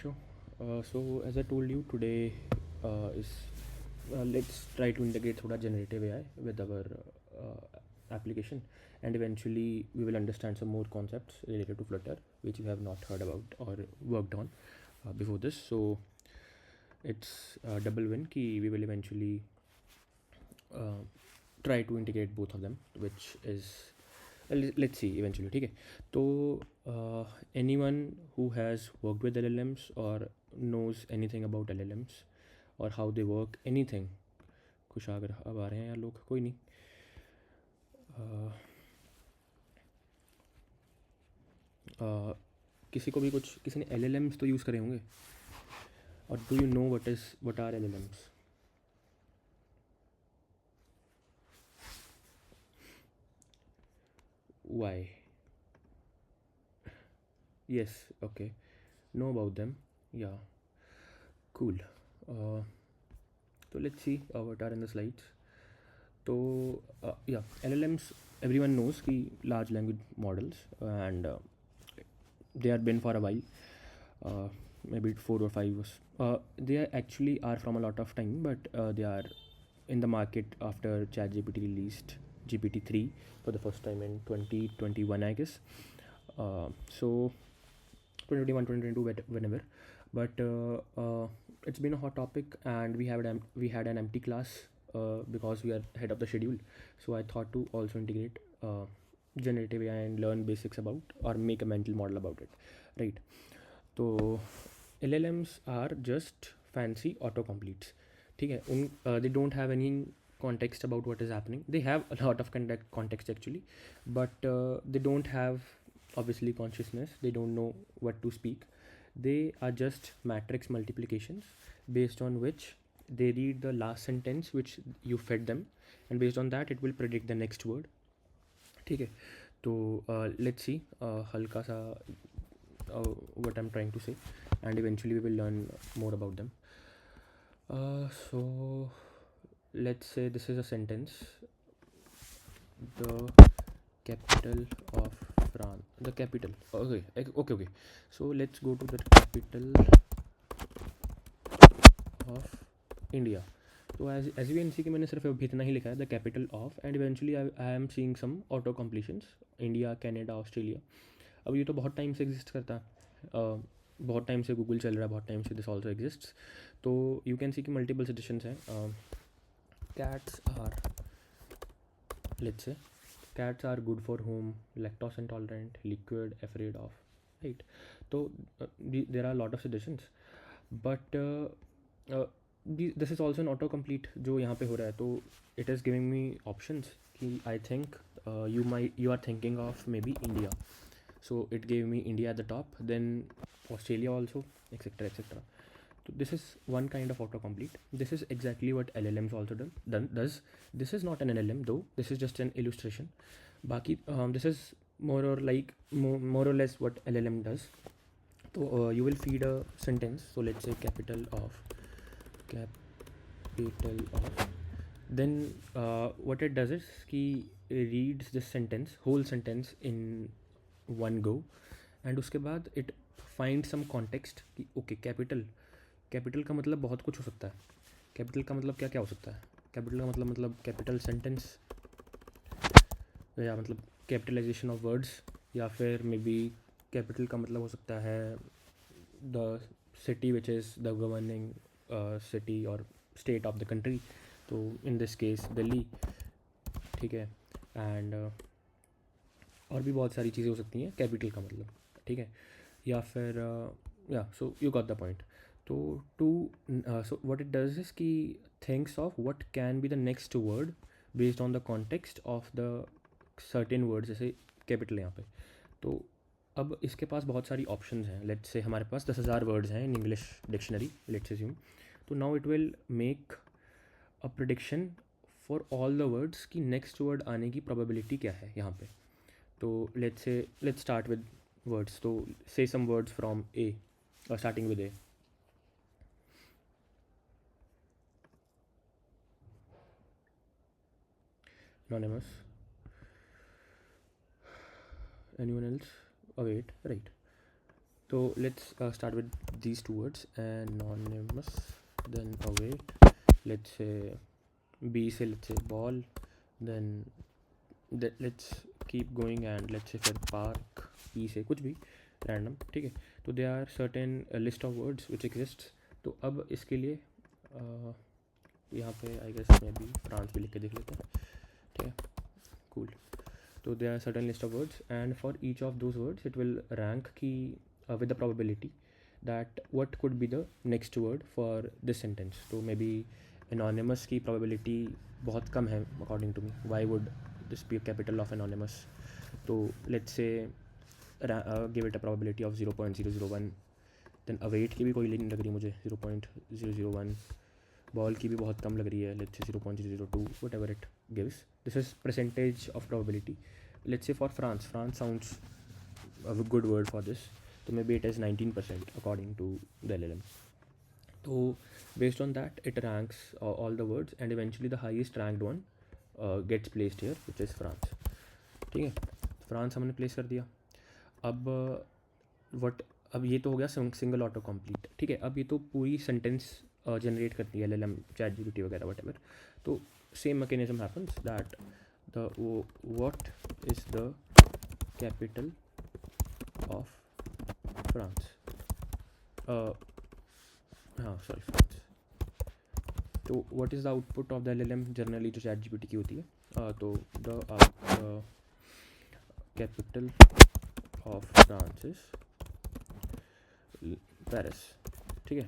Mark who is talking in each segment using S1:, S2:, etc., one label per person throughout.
S1: Sure. So as I told you today is let's try to integrate thoda generative AI with our application, and eventually we will understand some more concepts related to Flutter which you have not heard about or worked on before this. So it's a double win ki we will eventually uh, try to integrate both of them, which is let's see eventually. ठीक है तो anyone who has worked with LLMs or knows anything about LLMs or how they work, anything, कुछ अगर अब आ रहे हैं यार लोग, कोई नहीं. uh, uh, किसी को भी कुछ, किसी ने LLMs तो यूज़ करे होंगे, और do you know what are LLMs? Why? Yes, okay, know about them. Yeah, cool. uh, so let's see what are in the slides. So yeah, LLMs, everyone knows कि large language models, and they have been for a while, maybe 4 or 5 years. They actually are from a lot of time, but they are in the market after ChatGPT released GPT-3 for the first time in 2021, I guess. So 2021, 2022, whenever. But it's been a hot topic, and we had an empty class because we are ahead of the schedule. So I thought to also integrate generative AI and learn basics about, or make a mental model about it, right? So LLMs are just fancy autocompletes. ठीक है, they don't have any context about what is happening. They have a lot of context actually, but they don't have obviously consciousness. They don't know what to speak. They are just matrix multiplications based on which they read the last sentence which you fed them, and based on that it will predict the next word. ठीक है, तो let's see हल्का सा what I'm trying to say, and eventually we will learn more about them. So let's say this is a sentence: the capital of France. The capital. Okay. So let's go to the capital of India. So as you can see कि मैंने सिर्फ अभी इतना ही लिखा है, the capital of, and eventually I am seeing some auto completions, India, Canada, Australia. अब ये तो बहुत टाइम से एग्जिस्ट करता है, बहुत टाइम से गूगल चल रहा है, बहुत टाइम से दिस ऑल्सो एग्जिस्ट. तो यू कैन सी कि मल्टीपल सजेशंस हैं. Cats are, let's say, cats are good for whom, lactose intolerant, liquid, afraid of, right? So there are a lot of suggestions, but this is also an autocomplete जो यहाँ पे हो रहा है. तो it is giving me options कि I think you are thinking of maybe India, so it gave me India at the top, then Australia also, etc, etc. So this is one kind of autocomplete. This is exactly what LLMs also does. This is not an LLM though. This is just an illustration. Baki, this is more or less what LLM does. So you will feed a sentence. So let's say capital of. Then what it does is कि reads this sentence, whole sentence in one go, and उसके बाद it finds some context कि okay, capital का मतलब बहुत कुछ हो सकता है. कैपिटल का मतलब क्या क्या हो सकता है? कैपिटल का मतलब कैपिटल सेंटेंस, या मतलब कैपिटलाइजेशन ऑफ वर्ड्स, या फिर मे बी कैपिटल का मतलब हो सकता है the city which is the governing city और स्टेट ऑफ द कंट्री. तो इन दिस केस दिल्ली, ठीक है. एंड और भी बहुत सारी चीज़ें हो सकती हैं कैपिटल का मतलब, ठीक है. या फिर या so you got the point. तो so what it does is कि thinks of what can be the next word based on the context of the certain word, जैसे कैपिटल यहाँ पे. तो अब इसके पास बहुत सारी ऑप्शंस हैं. लेट्स से हमारे पास 10,000 वर्ड्स हैं in English dictionary, let's assume. तो now it will make a prediction for all the words की नेक्स्ट वर्ड आने की प्रोबेबिलिटी क्या है यहाँ पे. तो लेट्स स्टार्ट विद वर्ड्स. तो say some words from A, starting with A. Anonymous. Anyone else? Oh wait, right. So let's start with these two words, anonymous, then await. Let's say B से let's say ball, then let's keep going and let's say फिर park, E से कुछ भी random, ठीक है. तो there are certain list of words which exists. तो अब इसके लिए यहाँ पे आई गेस मैं भी फ्रांस भी लिख के देख लेते हैं, ठीक है. Cool. So there are certain list of words, and for each of those words it will rank की with the probability that what could be the next word for this sentence. तो maybe anonymous की probability बहुत कम है according to me. Why would this be a capital of anonymous? तो let's say give it a probability of 0.001. then await की भी कोई नहीं लग रही मुझे 0.001. बॉल की भी बहुत कम लग रही है, let's say 0.002, whatever it gives. This is percentage of probability. Let's say for France sounds a good word for this, so maybe it is 19% according to the LLM. So based on that it ranks all the words, and eventually the highest ranked one gets placed here, which is France. ठीक है, France हमने place कर दिया. अब ये तो हो गया सिंगल ऑटो कंप्लीट, ठीक है. अब ये तो पूरी सेंटेंस जनरेट करती है LLM, ChatGPT वगैरह whatever. तो same mechanism happens that the what is the capital of France, हाँ सॉरी फ्रांस. तो what is the output of the LLM generally जो ChatGPT की होती है. तो the capital of France is Paris, ठीक है.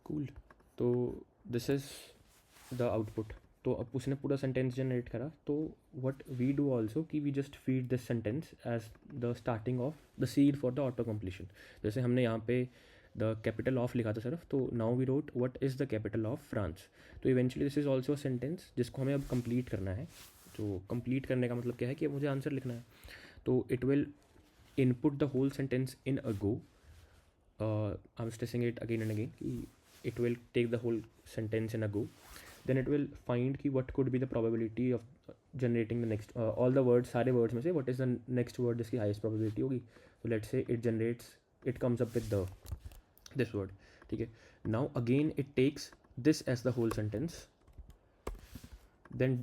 S1: कूल. तो दिस इज़ द आउटपुट. तो अब उसने पूरा सेंटेंस जनरेट करा. तो व्हाट वी डू ऑल्सो कि we just feed this sentence as the starting of the seed for the auto completion. जैसे हमने यहाँ पे द कैपिटल ऑफ लिखा था सिर्फ, तो now we wrote what is the capital of France. तो eventually this is also a sentence जिसको हमें अब कंप्लीट करना है. तो कंप्लीट करने का मतलब क्या है कि मुझे आंसर लिखना है. तो it will input the whole sentence in a go. I am stressing it again and again. It will take the whole sentence in a go. Then it will find कि what could be the probability of generating the next all the words, सारे words में से what is the next word जिसकी highest probability होगी. So let's say it comes up with this word, ठीक है. Now again it takes this as the whole sentence, then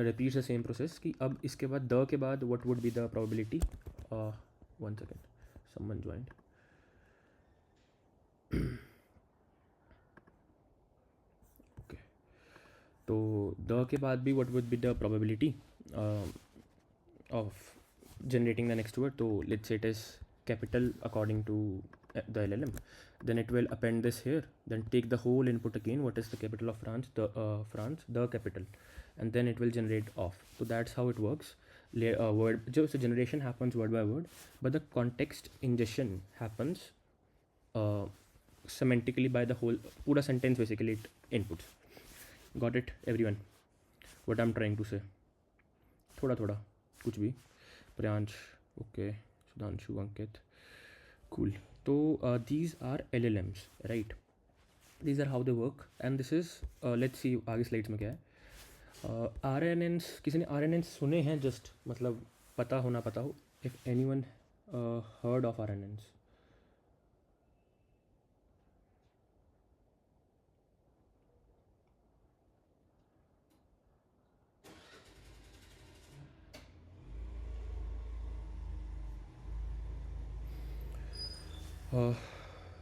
S1: repeats the same process कि अब इसके बाद the के बाद what would be the probability. One second, someone joined. तो the के बाद भी what would be the probability of generating the next word. तो let's say it is capital according to the LLM. then it will append this here, then take the whole input again, what is the capital of France, the capital, and then it will generate off. So that's how it works. Word so generation happens word by word, but the context ingestion happens semantically by the whole पूरा sentence basically it inputs. Got it everyone what I'm trying to say? थोड़ा थोड़ा कुछ भी. Priyansh, okay, Sudhanshu, अंकित, cool. तो these are LLMs, right? These are how they work, and this is let's see आगे slides में क्या है. RNNs, किसी ने RNNs सुने हैं? जस्ट मतलब पता हो. If anyone heard of RNNs?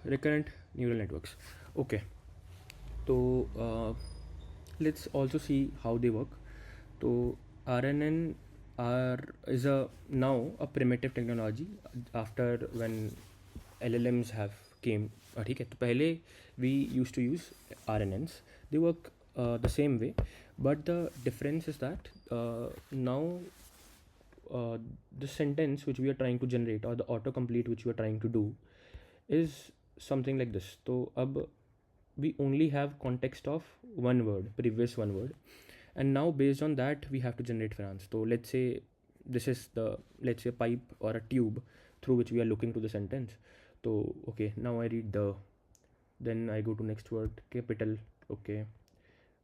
S1: Recurrent neural networks. Okay, so let's also see how they work. So RNN is now a primitive technology after when LLMs have came. ठीक है, तो पहले we used to use RNNs. They work the same way, but the difference is that now the sentence which we are trying to generate, or the autocomplete which we are trying to do, is something like this. So अब we only have context of previous one word, and now based on that we have to generate France. So let's say this is let's say pipe or a tube through which we are looking to the sentence. So okay, now I read then I go to next word, capital, okay,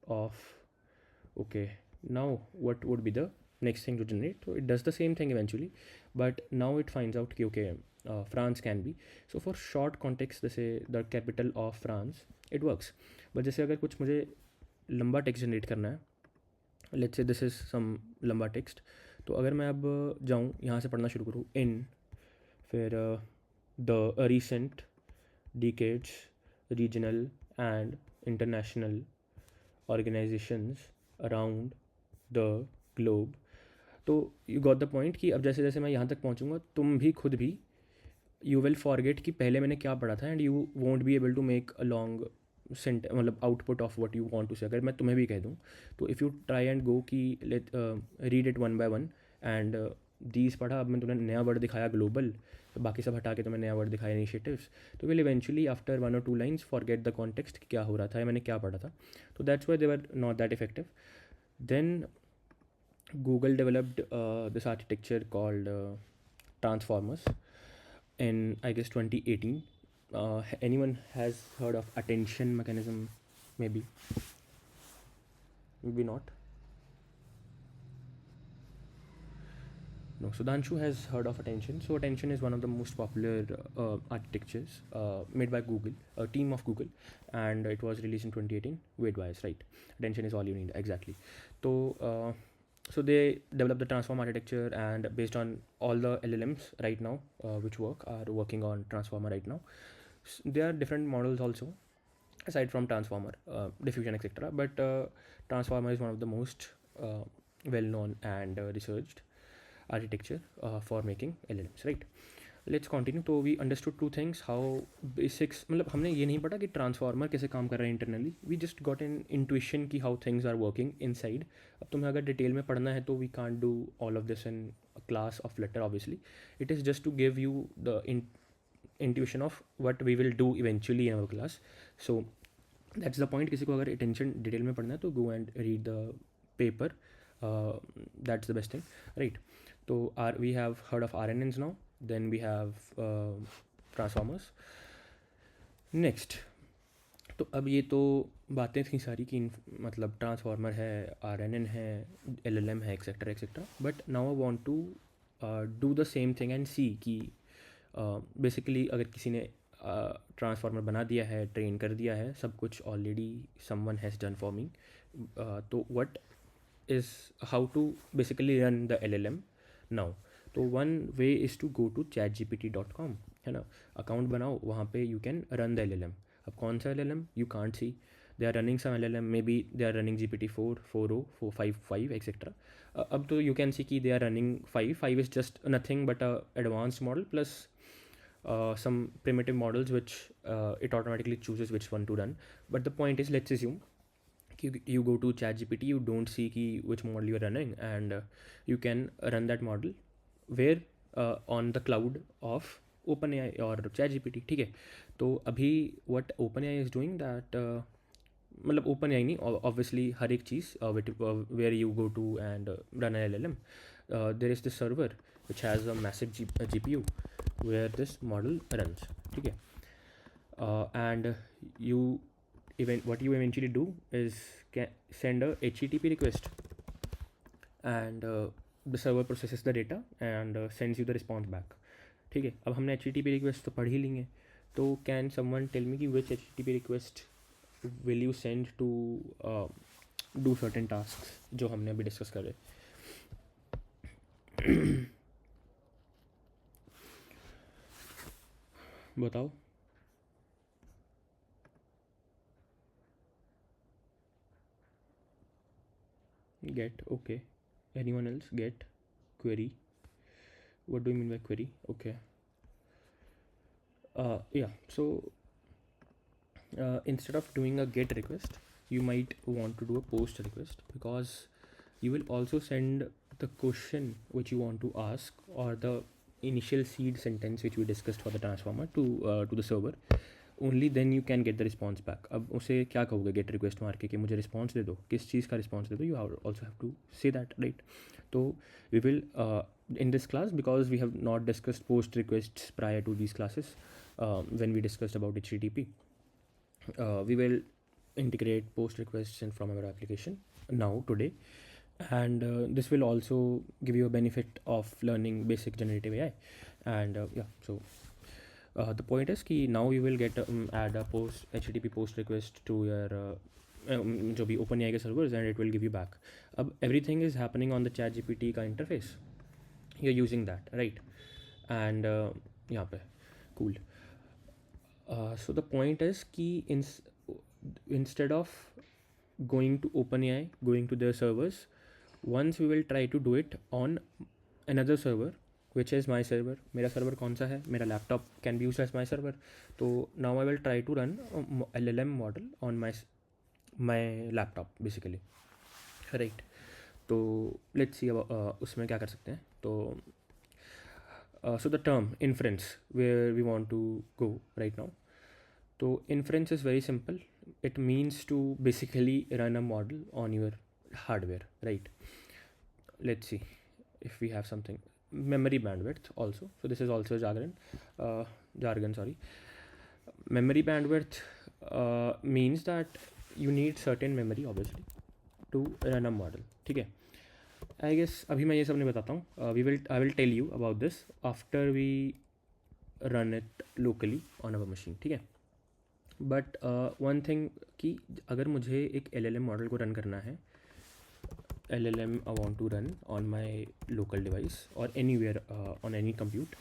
S1: of, okay. Now what would be the next thing to generate? So it does the same thing eventually, but now it finds out okay, France can be. So for short context, जैसे the capital of France, it works. But जैसे अगर कुछ मुझे लंबा text generate करना है, let's say this is some लंबा text, तो अगर मैं अब जाऊँ यहाँ से पढ़ना शुरू करूँ इन, फिर the recent decades, regional and international organizations around the globe. तो यू गॉट द पॉइंट कि अब जैसे जैसे मैं यहाँ तक पहुँचूँगा, तुम भी खुद भी यू विल फॉरगेट कि पहले मैंने क्या पढ़ा था, and you won't be able to make a long sent मतलब output of what you want to say. अगर मैं तुम्हें भी कह दूँ, तो if you try and go कि let read it one by one, and these पढ़ा, अब मैं तुम्हें नया वर्ड दिखाया ग्लोबल, तो बाकी सब हटा के तुम्हें नया वर्ड दिखाया इनिशिएटिव्स, तो will eventually after 1 or 2 lines forget the context क्या हो रहा था या मैंने क्या पढ़ा था. तो that's why they were not that effective. Then Google developed this architecture called Transformers in, I guess, 2018. Anyone has heard of attention mechanism? Maybe, maybe not. No, Sudhanshu has heard of attention. So attention is one of the most popular architectures made by Google, a team of Google, and it was released in 2018. Wait, why is right? Attention is all you need, exactly. So they developed the transform architecture, and based on all the LLMs right now which are working on transformer right now. There are different models also aside from transformer, diffusion, etc. But transformer is one of the most well known and researched architecture for making LLMs, right? Let's continue. तो we understood two things, how basics, मतलब हमने ये नहीं पढ़ा कि transformer कैसे काम कर रहा है internally, we just got an intuition की how things are working inside. अब तुम्हें अगर डिटेल में पढ़ना है तो we can't do all of this in class of later obviously. It is just to give you the intuition of what we will do eventually in our class. So that's the point. किसी को अगर attention detail में पढ़ना है तो go and read the paper. That's the best thing, right? So we have heard of RNNs now. Then we have transformers. Next, तो अब ये तो बातें थी सारी कि मतलब ट्रांसफार्मर है, RNN है, LLM है, etcetera etcetera. But now I want to do the same thing and see कि बेसिकली अगर किसी ने ट्रांसफार्मर बना दिया है, ट्रेन कर दिया है, सब कुछ already someone has done for me, तो what is how to basically run the LLM now. तो one way is to go to chatgpt.com, है ना, अकाउंट बनाओ, वहाँ पे you can run the LLM. अब कौन सा LLM you can't see, they are running some LLM, maybe they are running GPT-4, 4o, 4.5 etcetera. अब तो यू कैन सी कि they are running 5 is just nothing but a advanced model plus some primitive models which it automatically chooses which one to run. But the point is, let's assume you go to ChatGPT, you don't see which model you are running, and you can run that model where on the cloud of OpenAI or ChatGPT. ठीक है, तो अभी what OpenAI is doing that मतलब OpenAI नहीं, obviously हर एक चीज़ where you go to and run an LLM, there is this server which has a massive GPU where this model runs. ठीक है, and what you eventually do is send a HTTP request, and the server processes the data and sends you the response back. ठीक है, अब हमने HTTP request तो पढ़ ही लेंगे, तो can someone tell me कि which HTTP request will you send to do certain tasks जो हमने अभी डिस्कस कर रहे. बताओ. Get, okay. Anyone else? Get, query. What do you mean by query? Okay. Yeah, so instead of doing a get request, you might want to do a post request, because you will also send the question which you want to ask, or the initial seed sentence which we discussed for the transformer to the server. Only then you can get the response back. अब उसे क्या कहोगे get request मार के कि मुझे response दे दो, किस चीज़ का response दे दो, you also have to say that, right? तो we will in this class, because we have not discussed post requests prior to these classes, when we discussed about HTTP, we will integrate post requests in from our application now today. and this will also give you a benefit of learning basic generative AI. And yeah, so the point is कि now you will get add a post HTTP post request to your जो भी OpenAI के servers, and it will give you back. अब everything is happening on the ChatGPT का interface. You're using that, right? And यहाँ पे cool. So the point is कि instead of going to OpenAI, going to their servers, once we will try to do it on another server, which is my server. मेरा server कौन सा है? मेरा laptop can be used as my server. तो now I will try to run LLM model on my laptop basically, right? तो let's see अब उसमें क्या कर सकते हैं. तो so the term inference where we want to go right now. So inference is very simple. It means to basically run a model on your hardware, right? Let's see if we have something. Memory bandwidth also. So this is also jargon, sorry. Memory bandwidth means that you need certain memory obviously to run a model. ठीक है. I guess अभी मैं ये सब नहीं बताता हूँ. I will tell you about this after we run it locally on our machine. ठीक है. बट वन थिंग कि अगर मुझे एक LLM मॉडल को रन करना है, LLM I want to run on my local device or anywhere on any compute,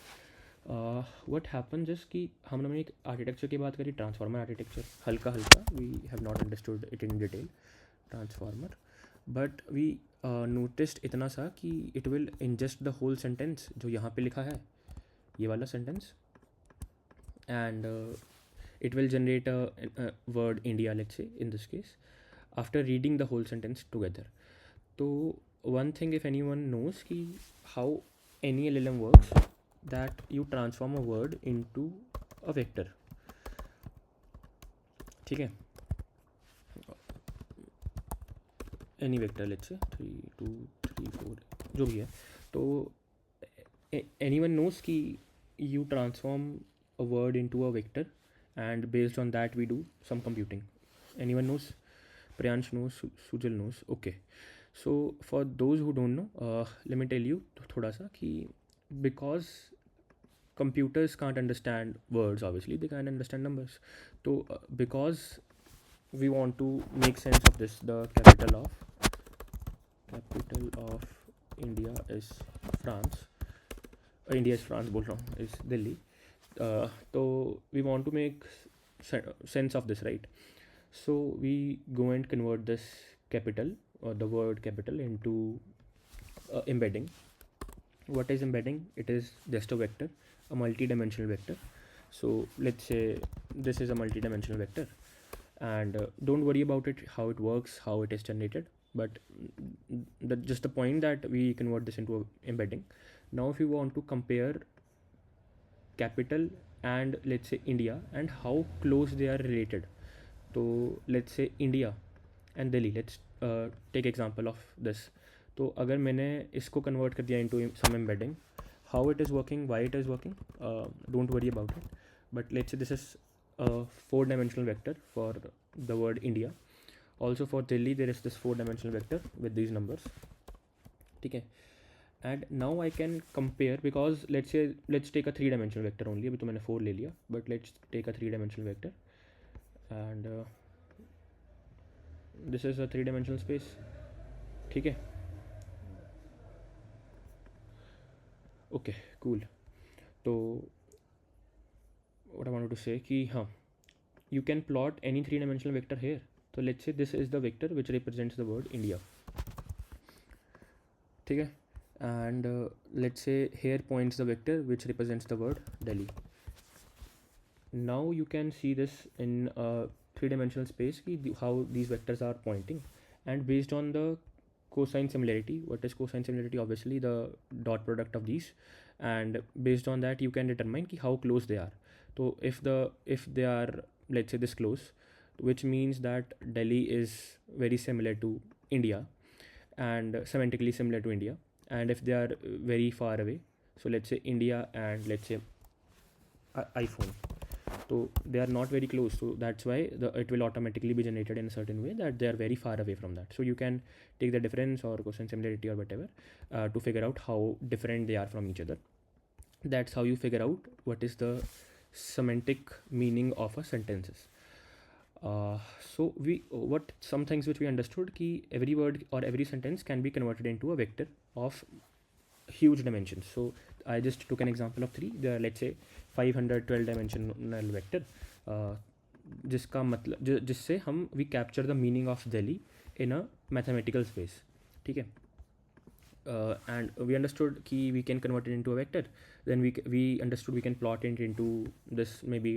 S1: what happens is कि हमने एक आर्किटेक्चर की बात करी, ट्रांसफार्मर आर्किटेक्चर, हल्का we have not understood it in detail transformer, but we noticed इतना सा कि it will ingest the whole sentence जो यहाँ पे लिखा है, ये वाला sentence, and it will generate a word India, let's say in this case, after reading the whole sentence together. So one thing, if anyone knows ki how any LLM works, that you transform a word into a vector. ठीक है, any vector, let's say 3 2 3 4 जो भी है. तो anyone knows कि you transform a word into a vector, and based on that we do some computing. Anyone knows? Priyansh knows, Sujal knows. Okay, so for those who don't know, let me tell you thoda sa कि because computers can't understand words, obviously they can't understand numbers. So because we want to make sense of this, the capital of India is France. India is France बोल रहा हूँ, is Delhi. So we want to make sense of this, right? So we go and convert this capital or the word capital into embedding. What is embedding? It is just a vector, a multi-dimensional vector. So let's say this is a multi-dimensional vector, and don't worry about it, how it works, how it is generated, but just the point that we convert this into a embedding. Now if you want to compare capital and let's say India and how close they are related, so let's say India and Delhi, let's take example of this. तो अगर मैंने इसको convert कर दिया into some embedding, how it is working, why it is working, don't worry about it. But let's say this is a 4-dimensional vector for the word India. Also for Delhi there is this 4-dimensional vector with these numbers. ठीक है. And now I can compare, because let's take a 3-dimensional vector only. अभी तो मैंने 4 ले लिया, but let's take a 3-dimensional vector, and this is a 3-dimensional space. ठीक है. Okay, cool. So what I wanted to say कि हाँ, you can plot any 3-dimensional vector here. So let's say this is the vector which represents the word India. ठीक है. And let's say here points the vector which represents the word Delhi. Now you can see this in a 3-dimensional space how these vectors are pointing, and based on the cosine similarity. What is cosine similarity? Obviously the dot product of these, and based on that you can determine how close they are. So if they are, let's say, this close, which means that Delhi is very similar to India and semantically similar to India. And if they are very far away, so let's say India and let's say iPhone, तो तो they are not very close, so that's why it will automatically be generated in a certain way that they are very far away from that. So you can take the difference or quotient similarity or whatever to figure out how different they are from each other. That's how you figure out what is the semantic meaning of a sentences. So what some things which we understood ki every word or every sentence can be converted into a vector of huge dimensions. So I just took an example of 3, let's say 512 dimensional vector, जिसका मतलब जिससे हम we capture the meaning of Delhi in a mathematical space. ठीक है. And we understood कि we can convert it into a vector. Then we understood we can plot it into this maybe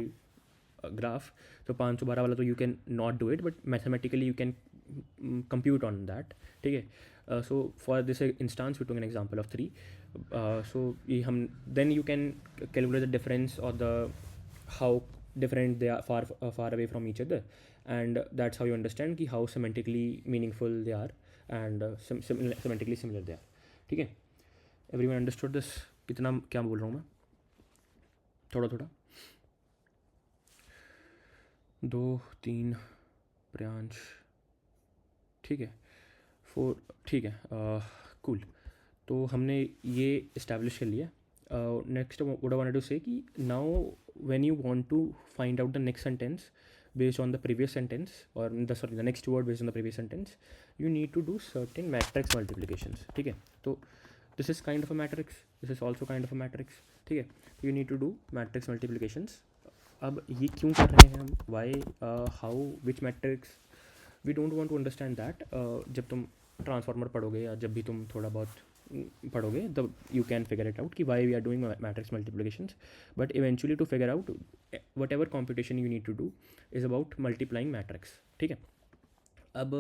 S1: a graph. So 512 वाला तो you can not do it, but mathematically you can compute on that. ठीक है. So for this instance we took an example of 3. So then you can calculate the difference or the how different they are far away from each other, and that's how you understand कि how semantically meaningful they are and semantically similar they are. ठीक है. Everyone understood this? कितना क्या बोल रहा हूँ मैं? थोड़ा थोड़ा 2 3 प्रियांश, ठीक है, 4, ठीक है, कूल. तो हमने ये इस्टेब्लिश कर लिया. Next what I wanted to say कि now when you want to find out the next sentence based on the previous sentence or the next word based on the previous sentence, you need to do certain matrix multiplications. ठीक है. तो this is kind of a matrix, this is also kind of a matrix. ठीक है. You need to do matrix multiplications. अब ये क्यों कर रहे हैं हम, why, how, which matrix, we don't want to understand that. जब तुम ट्रांसफॉर्मर पढ़ोगे या जब भी तुम थोड़ा बहुत पढ़ोगे तब you can figure it out कि why we are doing matrix multiplications. But eventually to figure out whatever computation you need to do is about multiplying matrix. ठीक है. अब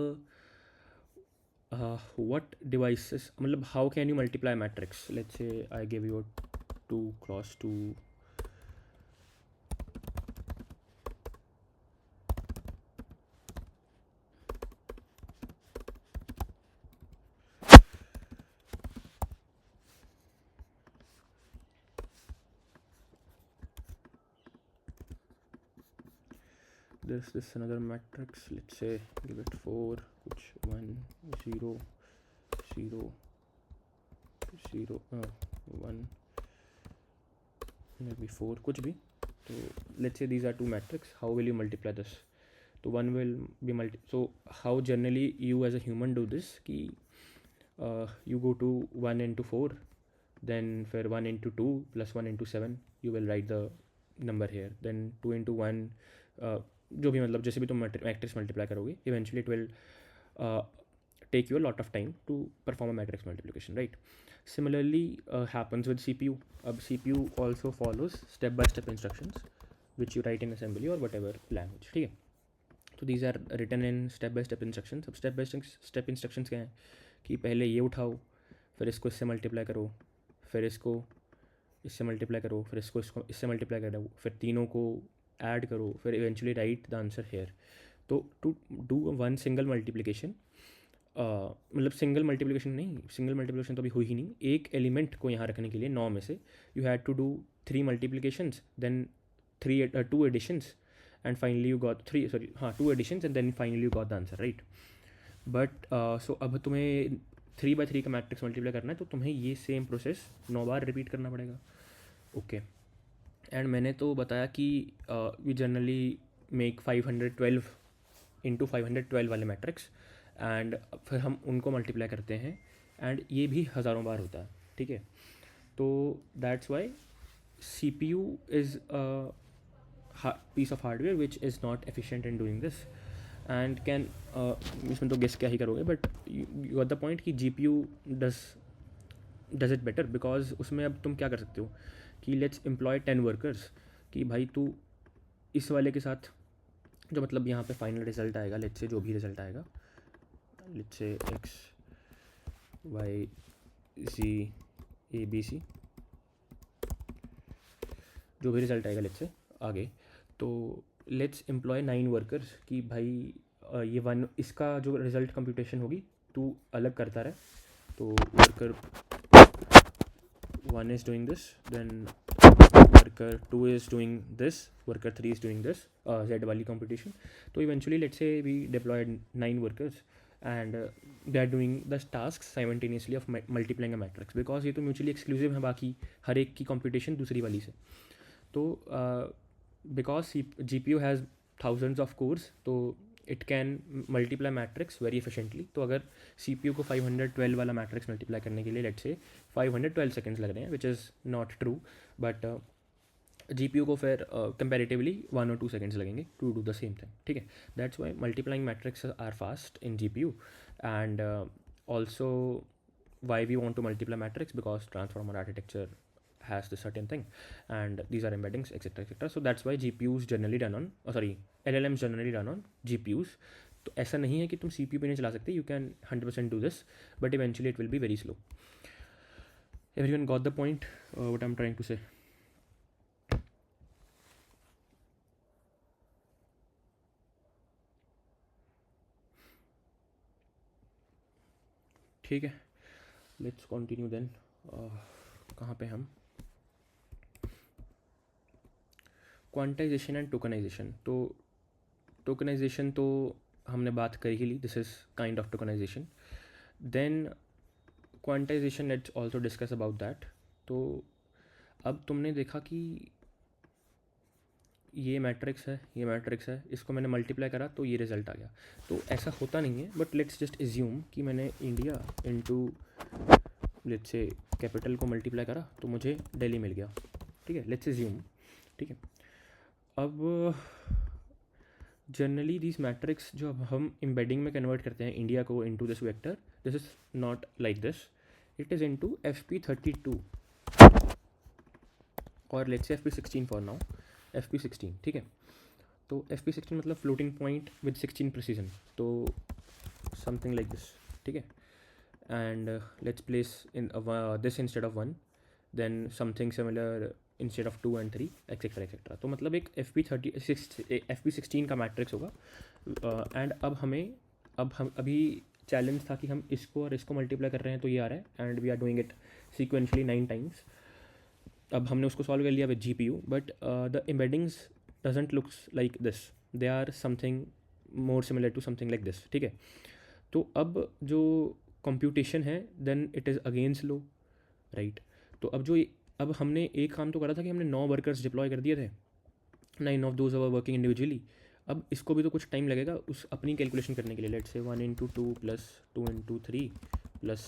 S1: what devices, मतलब how can you multiply matrix? Let's say I give you a 2 cross 2 this another matrix. Let's say give it 4 कुछ 1 0 0 0 1 maybe 4 कुछ भी. तो let's say these are two matrix. How will you multiply this? तो one will be so how generally you as a human do this कि you go to 1 into 4, then for 1 into 2 plus 1 into 7 you will write the number here, then 2 into 1, जो भी मतलब जैसे भी तुम matrix multiply करोगे eventually it will take you a lot of time to perform a matrix multiplication, right. Similarly happens with CPU. अब CPU also follows step by step instructions which you write in assembly और whatever language. ठीक है. तो these are written in step by step instructions. अब step by step instructions क्या हैं कि पहले ये उठाओ, फिर इसको इससे मल्टीप्लाई करो, फिर इसको इससे मल्टीप्लाई करो, फिर इसको इससे मल्टीप्लाई करो, फिर तीनों को ऐड करो, फिर eventually write the answer here. तो to do one single multiplication, मतलब सिंगल मल्टीप्लिकेशन तो अभी हुई ही नहीं. एक एलिमेंट को यहाँ रखने के लिए 9 में से you had to do 3 multiplications, then 2 additions and finally you got 2 additions and then finally you got the answer, right. But so अब तुम्हें 3x3 का मैट्रिक्स मल्टीप्लाई करना है तो तुम्हें ये सेम प्रोसेस 9 बार रिपीट करना पड़ेगा. ओके. एंड मैंने तो बताया कि वी जनरली मेक 512 इंटू 512 वाले मैट्रिक्स एंड फिर हम उनको मल्टीप्लाई करते हैं एंड ये भी हज़ारों बार होता है. ठीक है. तो that's why CPU is a piece of hardware which is not efficient in doing this and can, इसमें तो गेस क्या ही करोगे, but you got the point कि GPU does it better. Because उसमें अब तुम क्या कर सकते हो कि लेट्स एम्प्लॉय 10 वर्कर्स, कि भाई तू इस वाले के साथ जो मतलब यहाँ पे फाइनल रिजल्ट आएगा, लेट्स से जो भी रिजल्ट आएगा, let's say X Y Z A B C जो भी रिजल्ट आएगा लेट्स से आगे, तो लेट्स एम्प्लॉय 9 वर्कर्स कि भाई ये 1 इसका जो रिजल्ट कंप्यूटेशन होगी तू अलग करता रहे. तो worker 1 is doing this, then worker 2 is doing this, worker 3 is doing this, Z वाली computation. तो eventually let's say we deployed 9 workers and they are doing the tasks simultaneously of multiplying a matrix, because ये तो mutually exclusive है बाकी हर एक की computation दूसरी वाली से. तो because GPU has thousands of cores, तो it can multiply matrix very efficiently. तो अगर CPU को 512 वाला matrix multiply करने के लिए let's say 512 seconds लग रहे हैं, which is not true, but GPU को फिर comparatively 1 or 2 seconds लगेंगे to do the same thing. ठीक है, that's why multiplying matrices are fast in GPU. And also why we want to multiply matrix, because transformer architecture has the certain thing and these are embeddings, etc etc. So that's why GPUs generally run on LLMs generally run on GPUs. तो ऐसा नहीं है कि तुम CPU पे नहीं चला सकते, you can 100% do this, but eventually it will be very slow. Everyone got the point what I'm trying to say? ठीक है, let's continue then. कहाँ पे हम? Quantization and tokenization. तो टोकनाइजेशन तो हमने बात कर ही ली, this is kind of tokenization. Then quantization, let's also discuss about that. तो अब तुमने देखा कि ये मैट्रिक्स है, ये मैट्रिक्स है, इसको मैंने मल्टीप्लाई करा तो ये रिजल्ट आ गया. तो ऐसा होता नहीं है, बट लेट्स जस्ट एज्यूम कि मैंने India into let's say capital को मल्टीप्लाई करा तो मुझे दिल्ली मिल गया. ठीक है, लेट्स एज्यूम. ठीक है, अब जनरली दिस मैट्रिक्स जो अब हम एम्बेडिंग में कन्वर्ट करते हैं इंडिया को into this vector, this is not like this, it is into FP32 और let's say FP16 for now, FP16. ठीक है, तो FP16 मतलब फ्लोटिंग पॉइंट विद 16 प्रिसीजन, तो समथिंग लाइक दिस. ठीक है, and let's place in this instead of 1, then something similar instead of 2 and 3 etcetera etcetera. तो मतलब एक FP16 का मैट्रिक्स होगा. एंड अब हम अभी चैलेंज था कि हम इसको और इसको मल्टीप्लाई कर रहे हैं तो ये आ रहा है, and we are doing it sequentially 9 times. अब हमने उसको सॉल्व कर लिया with GPU, but the embeddings doesn't looks like this, they are something more similar to something like this. ठीक है, तो अब जो कंप्यूटेशन है then it is again slow, right. तो अब हमने एक काम तो करा था कि हमने 9 वर्कर्स डिप्लॉय कर दिए थे, 9 of those are working individually. अब इसको भी तो कुछ टाइम लगेगा उस अपनी कैलकुलेशन करने के लिए. Let's say 1 into 2 plus 2 into 3 plus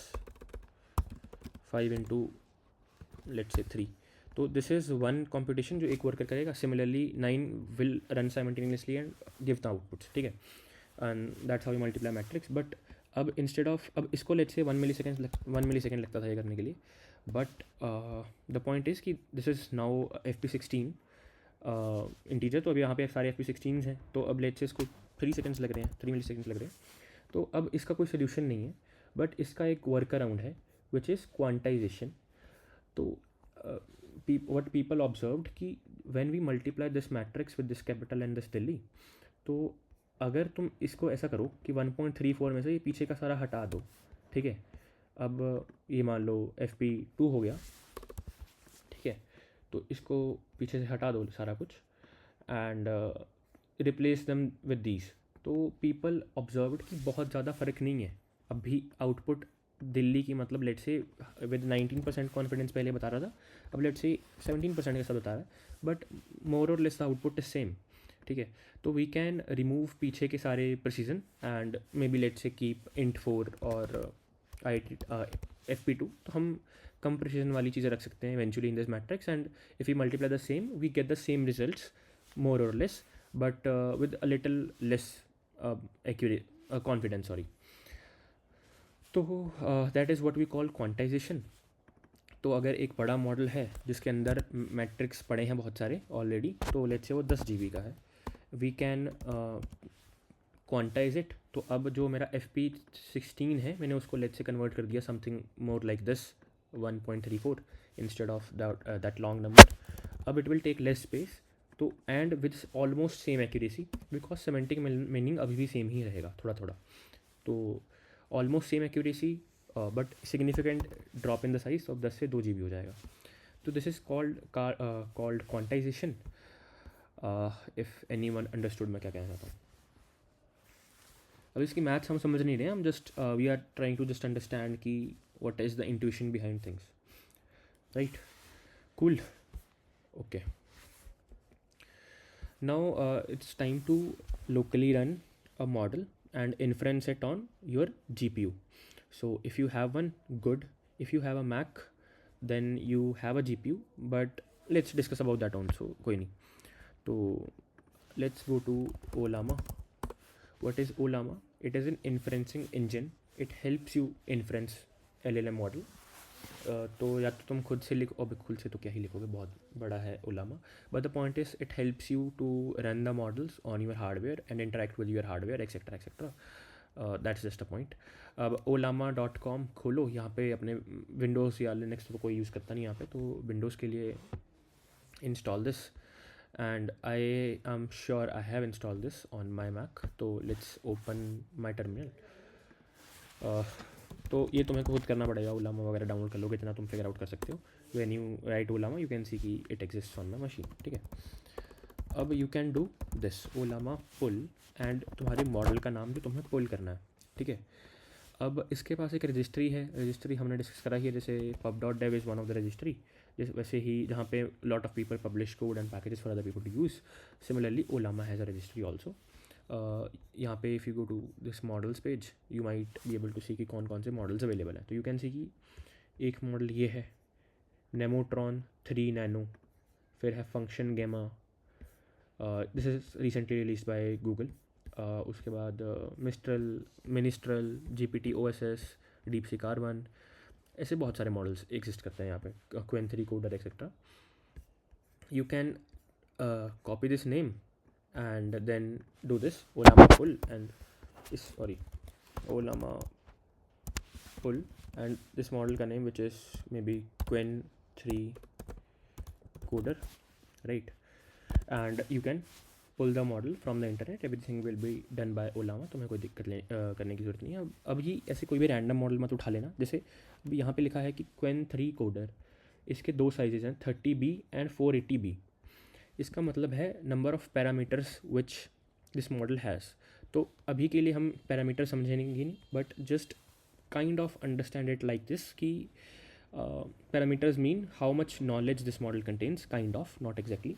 S1: 5 into let's say 3. तो दिस इज़ वन कंप्यूटेशन जो एक वर्कर करेगा. Similarly 9 will run simultaneously and give the outputs. ठीक है, and that's how you multiply matrix. But अब इंस्टेड ऑफ, अब इसको let's say 1 millisecond लगता था ये करने के लिए, बट द पॉइंट इज़ कि this is now FP16 integer. तो अब यहाँ पे सारे FP16s हैं, तो अब लेट्स से इसको 3 सेकेंड्स लग रहे हैं, 3 मिलीसेकेंड्स लग रहे हैं. तो अब इसका कोई सोल्यूशन नहीं है, बट इसका एक वर्क अराउंड है विच इज़ क्वांटाइजेशन. तो what people observed कि when we multiply this matrix with this capital and this Delhi, तो अगर तुम इसको ऐसा करो कि 1.34 में से ये पीछे का सारा हटा दो. ठीक है, अब ये मान लो FP2 हो गया. ठीक है, तो इसको पीछे से हटा दो सारा कुछ and replace them with these. तो पीपल ऑब्जर्व्ड कि बहुत ज़्यादा फ़र्क नहीं है. अभी आउटपुट दिल्ली की मतलब लेट्स से विद 19% कॉन्फिडेंस पहले बता रहा था, अब लेट्स से 17% के साथ बता रहा है, but more or less the output is same. ठीक है, तो वी कैन रिमूव पीछे के सारे precision and may be let's say keep int 4 और FP2. तो हम कम प्रिसीजन वाली चीज़ें रख सकते हैं eventually in this matrix, and if you multiply the same we get the same results more or less, but with a little less accurate confidence. Sorry. तो that is what we call quantization. तो अगर एक बड़ा model है जिसके अंदर matrix पड़े हैं बहुत सारे ऑलरेडी, तो लेट्स से वो 10 GB का है, वी कैन क्वांटाइज इट. तो अब जो मेरा FP16 है मैंने उसको लेट्स से कन्वर्ट कर दिया something more like this 1.34 instead of that long number. अब it will take less space, तो and with almost same accuracy, because semantic meaning अभी भी सेम ही रहेगा थोड़ा थोड़ा. तो almost same accuracy but significant drop in the size of 10 से 2 GB हो जाएगा. तो this is called quantization, if anyone understood मैं क्या कहना चाहता हूँ. अब इसकी मैथ्स हम समझ नहीं रहे हैं, हम just we are trying to just understand कि what is the intuition behind things, right. Cool. Okay. Now it's time to locally run a model and inference it on your GPU. So if you have one, good. If you have a Mac, then you have a GPU, but let's discuss about that also. कोई नहीं. तो let's go to Ollama. What is Ollama? It is an inferencing engine. It helps you inference LLM model. तो या तो तुम खुद से लिखो, अब खुद से तो क्या ही लिखोगे, बहुत बड़ा है Ollama. But the point is it helps you to run the models on your hardware and interact with your hardware etcetera etcetera. That's just a point. अब ollama.com खोलो. यहाँ पे अपने विंडोज़ या लिनक्स तो कोई यूज़ करता नहीं यहाँ पे, तो विंडोज़ के लिए install this, and I am sure I have install this on my Mac. तो लेट्स ओपन माई टर्मिनल. तो ये तुम्हें खुद करना पड़ेगा. ओलामा वगैरह डाउनलोड कर लोगे, इतना तुम फिगर आउट कर सकते हो. When you write Ollama you can see कि it exist on my machine. ठीक है. अब you can do this Ollama pull, and तुम्हारे मॉडल का नाम भी तुम्हें पुल करना है. ठीक है. अब इसके पास एक रजिस्ट्री है. रजिस्ट्री हमने डिस्कस करा है, जैसे pub.dev is one of the registry. जैसे वैसे ही जहाँ पे lot of people publish code and packages for other people to use, similarly Ollama has a registry also. यहाँ पे if you go to this models page you might be able to see कि कौन कौन से models available हैं. तो you can see कि एक मॉडल ये है नेमोट्रॉन 3 नैनो, फिर है फंक्शन गेमा, this is recently release by Google. उसके बाद minstrel, GPT OSS, DeepSeek R1, ऐसे बहुत सारे मॉडल्स एग्जिस्ट करते हैं यहाँ पे, Qwen 3 coder etcetera. You can copy this name and then do this Ollama pull and Ollama pull and this model ka name which is maybe Qwen 3 coder, right? And you can pull the model from the internet. Everything will be done by Ollama. तुम्हें कोई दिक्कत करने की ज़रूरत नहीं है. अब ये ऐसे कोई भी रैंडम मॉडल मत उठा लेना. जैसे अभी यहाँ पे लिखा है कि Qwen 3 coder, इसके 2 साइजेज हैं 30B एंड 480B. इसका मतलब है number of parameters which this model has. तो अभी के लिए हम पैरामीटर समझेंगे नहीं, but just kind of understand it like this कि parameters mean how much knowledge this model contains, kind of, not exactly,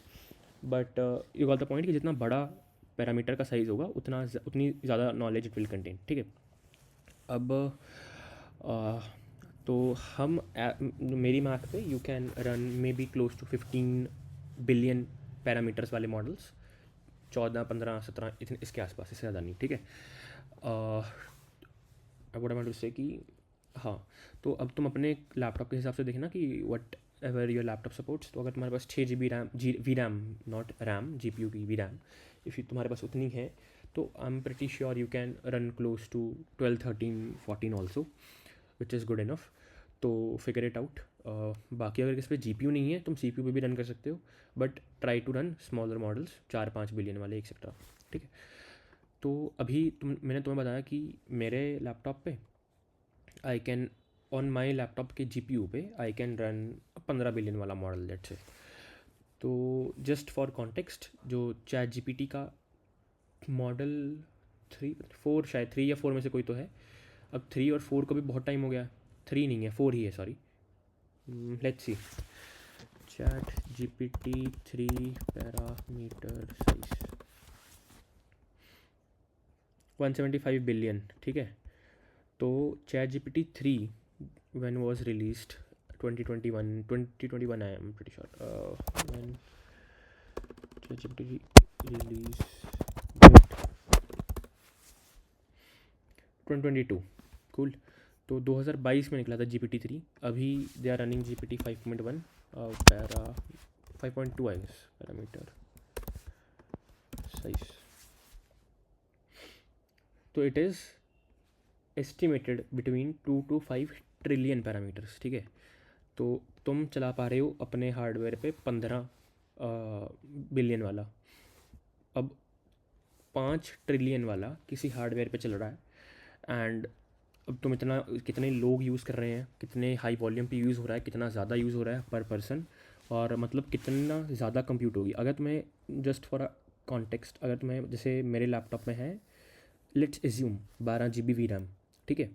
S1: but you got the point कि जितना बड़ा पैरामीटर का साइज़ होगा उतनी ज़्यादा नॉलेज इट विल कंटेन. ठीक है. अब तो हम मेरी मैक पे you can run maybe close to 15 billion parameters वाले मॉडल्स, 14, 15, 17 इतने इसके आसपास, इससे ज़्यादा नहीं. ठीक है. What I want to say कि हाँ, तो अब तुम अपने लैपटॉप के हिसाब से देखना कि whatever your laptop supports. तो अगर तुम्हारे पास 6 GB RAM, V RAM not RAM, GPU की वी रैम, इफ़ तुम्हारे पास उतनी है तो I am pretty sure you can run close to 12, 13, 14 also, which is good enough. तो फिगर इट आउट. बाकी अगर किस पे GPU नहीं है तुम CPU पे भी रन कर सकते हो, but try to run smaller models, 4-5 billion वाले एक्सेट्रा. ठीक है. तो अभी मैंने तुम्हें बताया कि मेरे लैपटॉप पे I can, on my laptop के GPU पे आई कैन रन 15 बिलियन वाला मॉडल, लेट्स से. तो जस्ट फॉर कॉन्टेक्स्ट, जो ChatGPT का मॉडल 4 शायद 3 या 4 में से कोई तो है. अब 3 और 4 को भी बहुत टाइम हो गया. 3 नहीं है, 4 ही है, sorry. Let's see. ChatGPT 3 parameter size 175 billion. ठीक है. तो ChatGPT 3 when was released 2021 I am pretty sure when ChatGPT release date 2022. Cool. तो 2022 में निकला था GPT-3. अभी they are running GPT 5.1 para 5.2 I guess parameter size. तो it is estimated between 2 to 5 trillion parameters. ठीक है. तो तुम चला पा रहे हो अपने हार्डवेयर पे 15 बिलियन वाला. अब 5 ट्रिलियन वाला किसी हार्डवेयर पे चल रहा है, एंड अब तुम इतना कितने लोग यूज़ कर रहे हैं, कितने हाई वॉल्यूम पे यूज़ हो रहा है, कितना ज़्यादा यूज़ हो रहा है पर पर्सन, और मतलब कितना ज़्यादा कंप्यूट होगी। अगर तुम्हें जस्ट फॉर अ कॉन्टेक्स्ट, अगर तुम्हें जैसे मेरे लैपटॉप में है, let's assume 12 GB V RAM, ठीक है,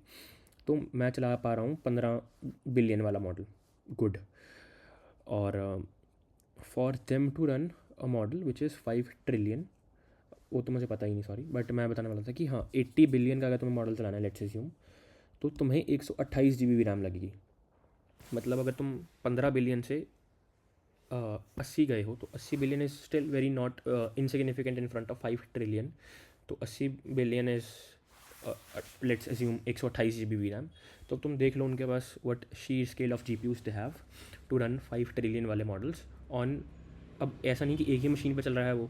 S1: तो मैं चला पा रहा हूँ 15 बिलियन वाला मॉडल, गुड। और for them to run a model which is 5 trillion, वो तो मुझे पता ही नहीं, सॉरी, बट मैं बताने वाला था कि हाँ 80 बिलियन का अगर तुम्हें मॉडल चलाना है लेट्स एज्यूम, तो तुम्हें 128 GB रैम लगेगी। मतलब अगर तुम 15 बिलियन से 80 गए हो, तो 80 billion is still very not insignificant in front of 5 trillion. तो 80 billion is let's assume 128 GB VRAM. तो तुम देख लो उनके पास what sheer scale of GPUs they have to run 5 trillion वाले मॉडल्स ऑन। अब ऐसा नहीं कि एक ही मशीन पर चल रहा है वो,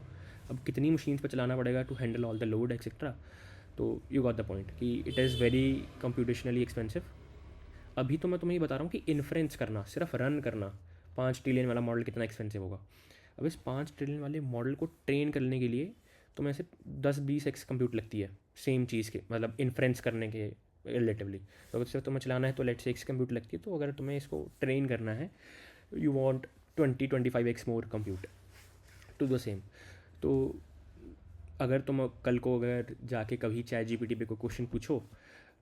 S1: अब कितनी मशीन पर चलाना पड़ेगा to handle all the load etcetera. तो यू गॉट द पॉइंट कि it is very computationally expensive. अभी तो मैं तुम्हें ये बता रहा हूँ कि इन्फ्रेंस करना, सिर्फ रन करना, 5 ट्रिलियन वाला मॉडल कितना एक्सपेंसिव होगा। अब इस 5 ट्रिलियन वाले मॉडल को ट्रेन करने के लिए तुम्हें से 10-20x कंप्यूट लगती है सेम चीज़ के, मतलब इन्फ्रेंस करने के रिलेटिवली। तो अगर सिर्फ तुम्हें चलाना है तो लेट से x कंप्यूट लगती है, तो अगर तुम्हें इसको ट्रेन करना है you want 20-25x more compute to the same. तो अगर तुम कल को अगर जाके कभी ChatGPT पे कोई क्वेश्चन पूछो,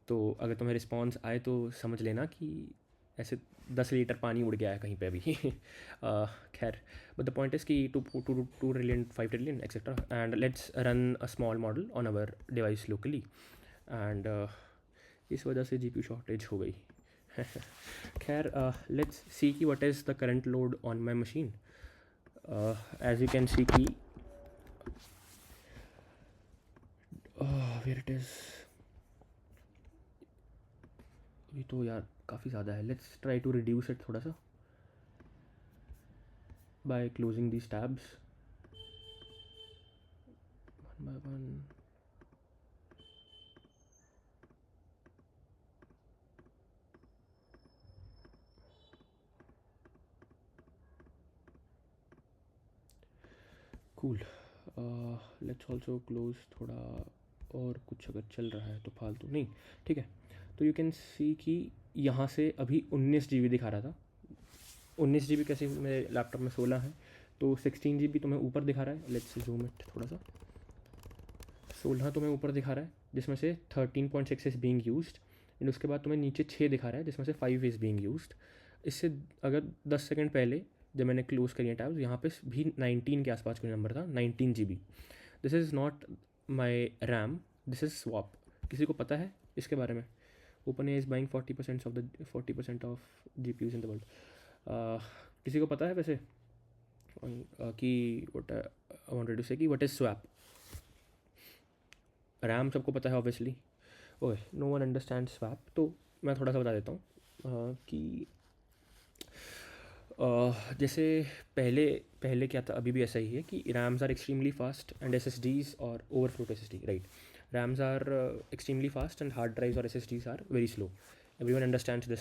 S1: तो अगर तुम्हें रिस्पॉन्स आए तो समझ लेना कि ऐसे 10 लीटर पानी उड़ गया है कहीं पे अभी। खैर, बट द पॉइंट इज़ कि two trillion 5 trillion etcetera, and let's run a small model on our device locally, and इस वजह से GPU शॉर्टेज हो गई। खैर, लेट्स सी कि what is the current load on my machine. As you can see कि where it is, ये तो यार काफ़ी ज़्यादा है। Let's try to reduce it थोड़ा सा by closing these tabs one by one. Cool. Let's also close थोड़ा और कुछ अगर चल रहा है तो फालतू नहीं, ठीक है। तो यू कैन सी कि यहाँ से अभी 19 GB दिखा रहा था। 19 GB कैसे, मेरे लैपटॉप में 16 है, तो 16 GB तुम्हें ऊपर दिखा रहा है। लेट्स जूम इट थोड़ा सा। 16 तुम्हें ऊपर दिखा रहा है, जिसमें से 13.6 इज़ बीइंग यूज्ड, एंड उसके बाद तुम्हें नीचे 6 दिखा रहा है, जिसमें से 5 इज़ बीइंग यूज्ड। इससे अगर 10 सेकंड पहले जब मैंने क्लोज करी है टैब्स, यहाँ पे भी 19 के आसपास कोई नंबर था, 19 GB। This is not my RAM, this is swap. किसी को पता है इसके बारे में? Open A is buying 40% of GPUs in the world. किसी को पता है वैसे कि what I wanted to say कि व्हाट इज़ स्वैप? रैम सबको पता है ऑब्वियसली। ओए, नो वन अंडरस्टैंड स्वैप। तो मैं थोड़ा सा बता देता हूँ कि जैसे पहले पहले क्या था, अभी भी ऐसा ही है कि RAMs are extremely fast and SSDs और overflow SSD, right. RAMs are extremely fast and hard drives और SSDs are very slow. Everyone understands this.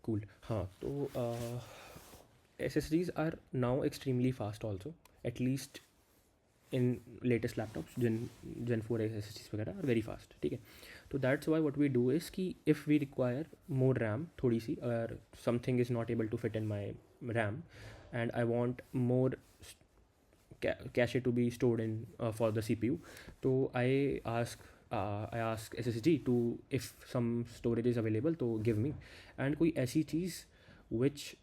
S1: Cool. हाँ, तो SSDs are now extremely fast also, at least in latest laptops. Gen 4 SSDs वगैरह are very fast, ठीक है। तो that's why what we do is कि if we require more RAM, थोड़ी सी, अगर something is not able to fit in my RAM and I want more cache to be stored in for the CPU, तो I ask SSD to, if some storage is available तो give me, and कोई ऐसी चीज़ which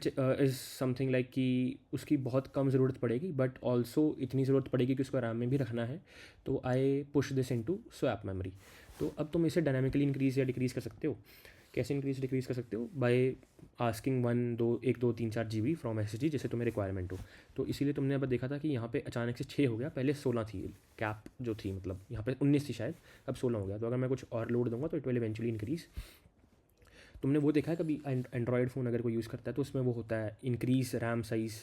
S1: is something like कि उसकी बहुत कम ज़रूरत पड़ेगी but also इतनी ज़रूरत पड़ेगी कि उसको रैम में भी रखना है, तो I push this into swap memory. तो अब तुम इसे डायनामिकली इंक्रीज़ या डिक्रीज़ कर सकते हो। कैसे इंक्रीज़ डिक्रीज़ कर सकते हो? By asking 1 2 1 2 3 4 GB from SSD, जैसे तुम्हें रिक्वायरमेंट हो। तो इसीलिए तुमने अब देखा था कि यहाँ पे अचानक से 6 हो गया, पहले 16 थी कैप जो थी, मतलब यहाँ पे 19 थी शायद, अब 16 हो गया। तो अगर मैं कुछ और लोड दूंगा तो इट विल इवेंचुअली इंक्रीज़। तुमने वो देखा है कभी एंड्रॉयड फ़ोन अगर कोई यूज़ करता है तो उसमें वो होता है इंक्रीज़ रैम साइज़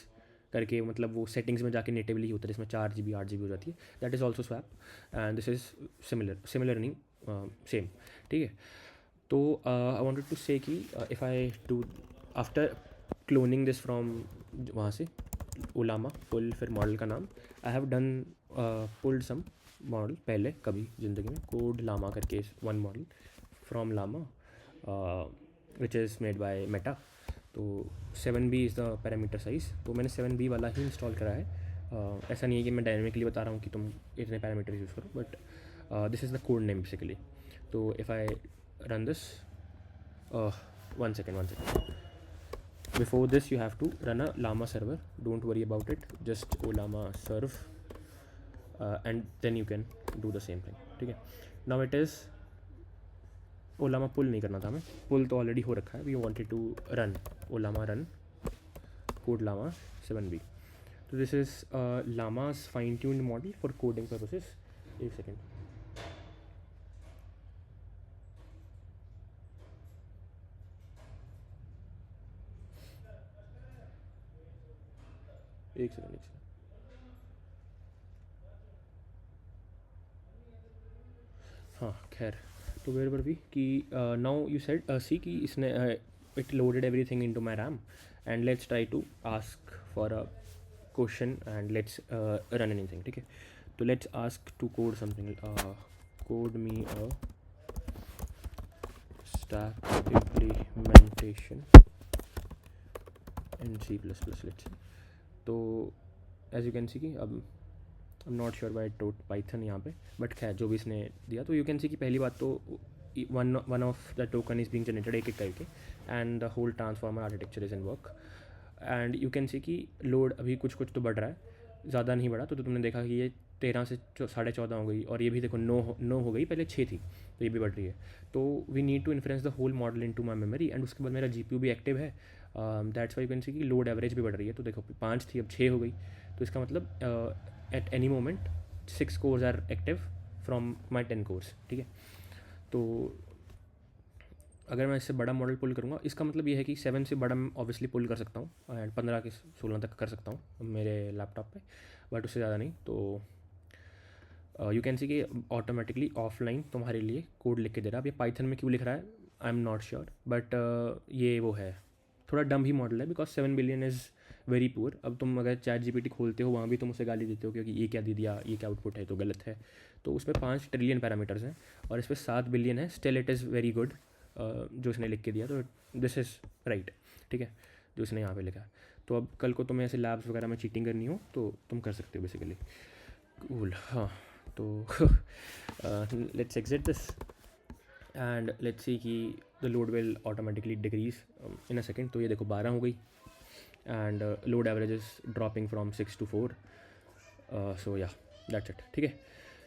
S1: करके, मतलब वो सेटिंग्स में जाके नेटिवली होता है, जिसमें 4 GB 8 GB हो जाती है। That is also swap, and this is similar नहीं, सेम, ठीक है। तो आई वांटेड टू से कि if I do after cloning this from वहाँ से, ओलामा पुल, फिर मॉडल का नाम। I have done pulled some model पहले कभी ज़िंदगी में, कोड लामा करके one model from Llama which is made by Meta. तो 7B is the parameter size, तो मैंने 7B वाला ही इंस्टॉल करा है। ऐसा नहीं है कि मैं डायनेमिकली बता रहा हूँ कि तुम इतने पैरामीटर यूज़ करो, but this is the code name basically. तो if I run this, one second. Before this you have to run a llama server, don't worry about it, just llama serve and then you can do the same thing, ठीक है। now it is ओलामा पुल नहीं करना था हमें, पुल तो already हो रखा है, we wanted to run Ollama run code Llama 7B। तो this is Llama's fine tuned model for coding purposes. एक सेकेंड, एक सेकेंड। हाँ खैर, तो वेयर वर वी कि नाउ यू सेड सी कि इसने it loaded everything into my RAM and let's try to ask for a question and let's run anything, ठीक है। तो let's ask to code something, code me a stack implementation in C++, let's. तो as you can see कि अब I am not sure बाई टोट Python यहाँ पे, बट खैर जो भी इसने दिया, तो यू कैन सी कि पहली बात तो one of the token is being generated एक एक करके, and the whole transformer architecture is in work. And you can see कि लोड अभी कुछ कुछ तो बढ़ रहा है, ज़्यादा नहीं बढ़ा। तो तुमने देखा कि ये 13 से 14.5 हो गई, और ये भी देखो 9 हो गई, पहले 6 थी, तो ये भी बढ़ रही है। तो we need to influence the whole model into my memory, and उसके बाद मेरा GPU भी एक्टिव है, that's why you can see कि लोड एवरेज भी बढ़ रही है। तो देखो 5 थी अब 6 हो गई, तो इसका मतलब at any moment 6 cores are active from my 10 cores, ठीक है। तो अगर मैं इससे बड़ा मॉडल पुल करूँगा, इसका मतलब ये है कि 7 से बड़ा मैं ऑब्वियसली पुल कर सकता हूँ, एंड 15 के 16 तक कर सकता हूँ मेरे लैपटॉप पे, बट उससे ज़्यादा नहीं। तो यू कैन सी कि ऑटोमेटिकली ऑफलाइन तुम्हारे लिए कोड लिख के दे रहा है। अब ये पाइथन में क्यों लिख रहा है I am not sure, but ये वो है, थोड़ा डम ही मॉडल है, because 7 billion is very poor. अब तुम अगर ChatGPT खोलते हो, वहाँ भी तुम उसे गाली देते हो क्योंकि ये क्या दे दिया, ये क्या आउटपुट है, तो गलत है। तो उसमें 5 ट्रिलियन पैरामीटर्स हैं और इस पर 7 बिलियन है, still it is very good जो इसने लिख के दिया। तो दिस इज़ राइट, ठीक है, जो इसने यहाँ पे लिखा है। तो अब कल को तुम्हें ऐसे लैब्स वगैरह में चीटिंग करनी हो तो तुम कर सकते हो बेसिकली। कूल, हाँ। तो let's exit this and let's see कि the load will automatically decrease in a second. तो ये देखो 12 हो गई, and load average is dropping from 6 to 4. So yeah, that's it, ठीक है।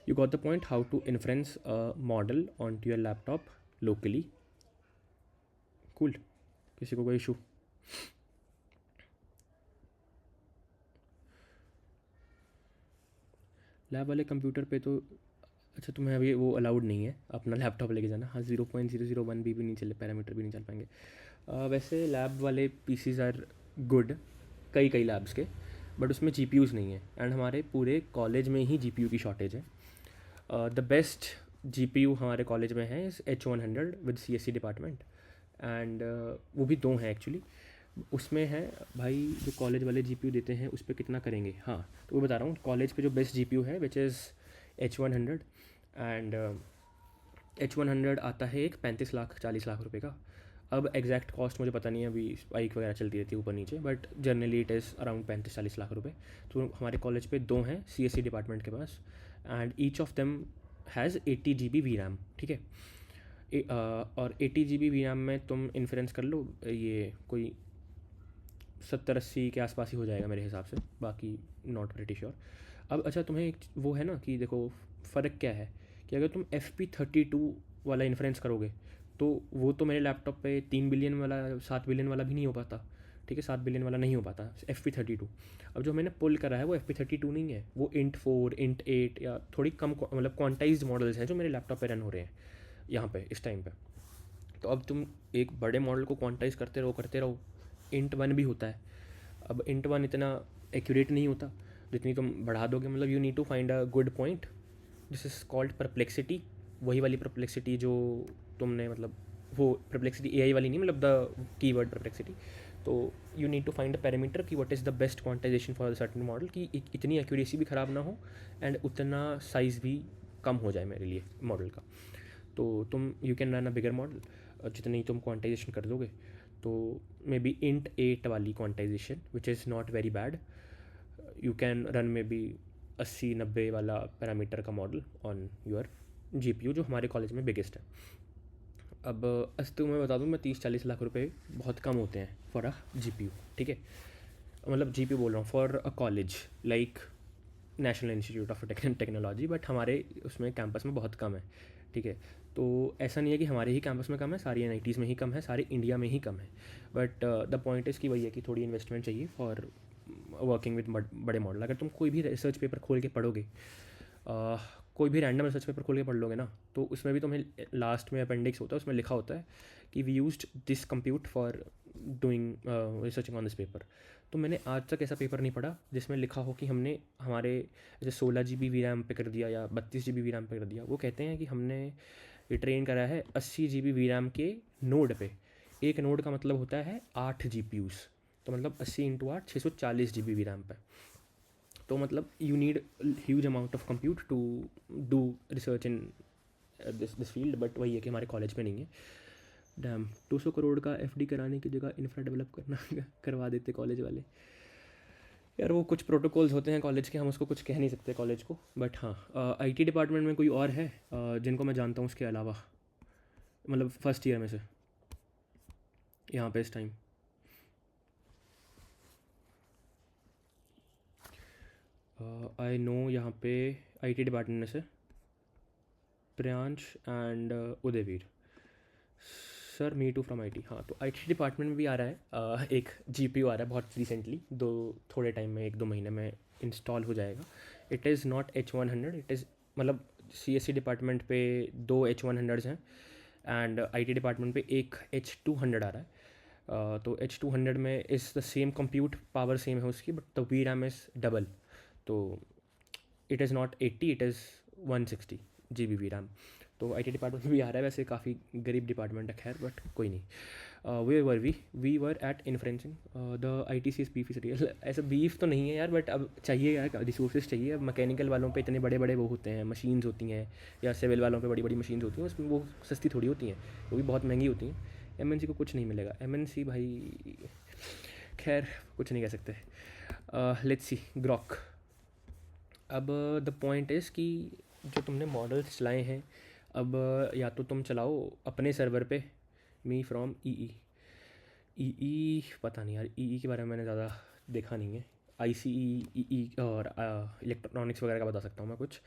S1: You got the point how to inference a model onto your laptop locally. Cool, किसी को कोई इशू? लैब वाले कंप्यूटर पे तो अच्छा, तुम्हें अभी वो अलाउड नहीं है अपना लैपटॉप लेके जाना। हाँ 0.001 भी नहीं चले, पैरामीटर भी नहीं चल पाएंगे। वैसे लैब वाले PCs आर गुड, कई लैब्स के, बट उसमें GPUs नहीं है, एंड हमारे पूरे कॉलेज में ही GPU की शॉर्टेज है। द बेस्ट GPU हमारे कॉलेज में है H100 with CSE department, and वो भी 2 हैं एक्चुअली। उसमें है भाई, जो कॉलेज वाले GPU देते हैं उस पर कितना करेंगे। हाँ तो वो बता रहा हूँ, कॉलेज पे जो बेस्ट GPU है which is H100, and H100 आता है एक 35 लाख 40 लाख रुपए का। अब एग्जैक्ट कॉस्ट मुझे पता नहीं है, अभी स्पाइक वगैरह चलती रहती है ऊपर नीचे, but generally it is around 35-40 lakh रुपए। तो हमारे कॉलेज पे 2 हैं CSE डिपार्टमेंट के पास, and each of them has 80 GB VRAM, ठीक है। और 80 GB VRAM में तुम इन्फ्रेंस कर लो, ये कोई 70-80 के आसपास ही हो जाएगा मेरे हिसाब से, बाकी नॉट प्रीटी श्योर। अब अच्छा, तुम्हें एक वो है ना कि देखो फ़र्क क्या है, कि अगर तुम FP32 वाला इन्फ्रेंस करोगे तो वो तो मेरे लैपटॉप पे 3 बिलियन वाला 7 बिलियन वाला भी नहीं हो पाता, ठीक है, 7 बिलियन वाला नहीं हो पाता FP32। अब जो मैंने पुल करा है वो FP32 नहीं है, वो int4 int8 या थोड़ी कम मतलब क्वांटाइज्ड मॉडल्स हैं जो मेरे लैपटॉप पे रन हो रहे हैं यहाँ पे इस टाइम पे। तो अब तुम एक बड़े मॉडल को क्वांटाइज करते रहो, int1 भी होता है। अब int1 इतना एक्यूरेट नहीं होता जितनी तुम बढ़ा दोगे, मतलब you need to find a good point, this is called perplexity. वही वाली परप्लेक्सिटी जो तुमने, मतलब वो परप्लेक्सिटी AI वाली नहीं, मतलब द कीवर्ड परप्लेक्सिटी। तो you need to find a parameter कि what is the best quantization for certain model कि इतनी एक्यूरेसी भी ख़राब ना हो एंड उतना साइज़ भी कम हो जाए मेरे लिए मॉडल का। तो तुम you can run a bigger model, जितनी तुम क्वांटाइजेशन कर दोगे तो मे बी int 8 वाली quantization which is not very bad, you can run may be 80-90 वाला पैरामीटर का मॉडल ऑन योर GPU जो हमारे कॉलेज में बिगेस्ट है। अब तो मैं बता दूँ, मैं 30-40 लाख रुपए बहुत कम होते हैं फॉर अ GPU, ठीक है, मतलब GPU बोल रहा हूँ for a college like national institute of technology, but हमारे उसमें कैंपस में बहुत कम है, ठीक है। तो ऐसा नहीं है कि हमारे ही कैंपस में कम है, सारी NITs में ही कम है, सारे इंडिया में ही कम है, बट द पॉइंट इज़ कि वही है कि थोड़ी इन्वेस्टमेंट चाहिए फॉर वर्किंग विद बड़े मॉडल। अगर तुम कोई भी रिसर्च पेपर खोल के पढ़ोगे, कोई भी रैंडम रिसर्च पेपर खोल के पढ़ लोगे ना, तो उसमें भी तुम्हें लास्ट में अपेंडिक्स होता है, उसमें लिखा होता है कि we used this compute for doing researching on this paper. तो मैंने आज तक ऐसा पेपर नहीं पढ़ा जिसमें लिखा हो कि हमने हमारे जैसे 16 GB VRAM पे कर दिया या 32 GB VRAM पे कर दिया। वो कहते हैं कि हमने ये ट्रेन करा है 80 GB VRAM के नोड पे। एक नोड का मतलब होता है 8 GPUs, तो मतलब 80 × 8 640 GB VRAM पे। तो मतलब you need huge amount of compute to do research in this field, but वही है कि हमारे कॉलेज में नहीं है। डैम 200 करोड़ का FD कराने की जगह इंफ्रा डेवलप करना करवा देते कॉलेज वाले। यार वो कुछ प्रोटोकॉल्स होते हैं कॉलेज के, हम उसको कुछ कह नहीं सकते कॉलेज को, बट हाँ IT डिपार्टमेंट में कोई और है जिनको मैं जानता हूँ उसके अलावा, मतलब फर्स्ट ईयर में से यहाँ पे इस टाइम? आई नो यहाँ पे IT डिपार्टमेंट में से Priyansh and Udayveer. Sir me too from IT। हाँ, तो IT डिपार्टमेंट में भी आ रहा है एक GPU आ रहा है बहुत रिसेंटली, थोड़े टाइम में 1-2 महीने में इंस्टॉल हो जाएगा। It is not H100, it is मतलब CSE डिपार्टमेंट पे 2 H100s हैं एंड IT डिपार्टमेंट पे एक H200 आ रहा है। तो H200 में is the same compute power same है उसकी, but the VRAM is double. तो it is not 80, it is 160 GB VRAM। तो IT डिपार्टमेंट में भी आ रहा है, वैसे काफ़ी गरीब डिपार्टमेंट है खैर, बट कोई नहीं। We were we were at inferencing the ITCS beef is real. ऐसा बीफ तो नहीं है यार, बट अब चाहिए यार, रिसोर्सेज चाहिए। अब मैकेनिकल वालों पे इतने बड़े बड़े वो होते हैं, मशीन्स होती हैं, या सिविल वालों पे बड़ी बड़ी मशीन्स होती हैं, उसमें वो सस्ती थोड़ी होती हैं, वो भी बहुत महंगी होती हैं। MNC को कुछ नहीं मिलेगा, MNC भाई खैर कुछ नहीं कह सकते। Let's see Grok. अब द पॉइंट इज़ कि जो तुमने मॉडल्स चलाए हैं, अब या तो तुम चलाओ अपने सर्वर पे, मी फ्रॉम ई पता नहीं यार, ई के बारे में मैंने ज़्यादा देखा नहीं है। ICE और इलेक्ट्रॉनिक्स वगैरह का बता सकता हूँ मैं कुछ,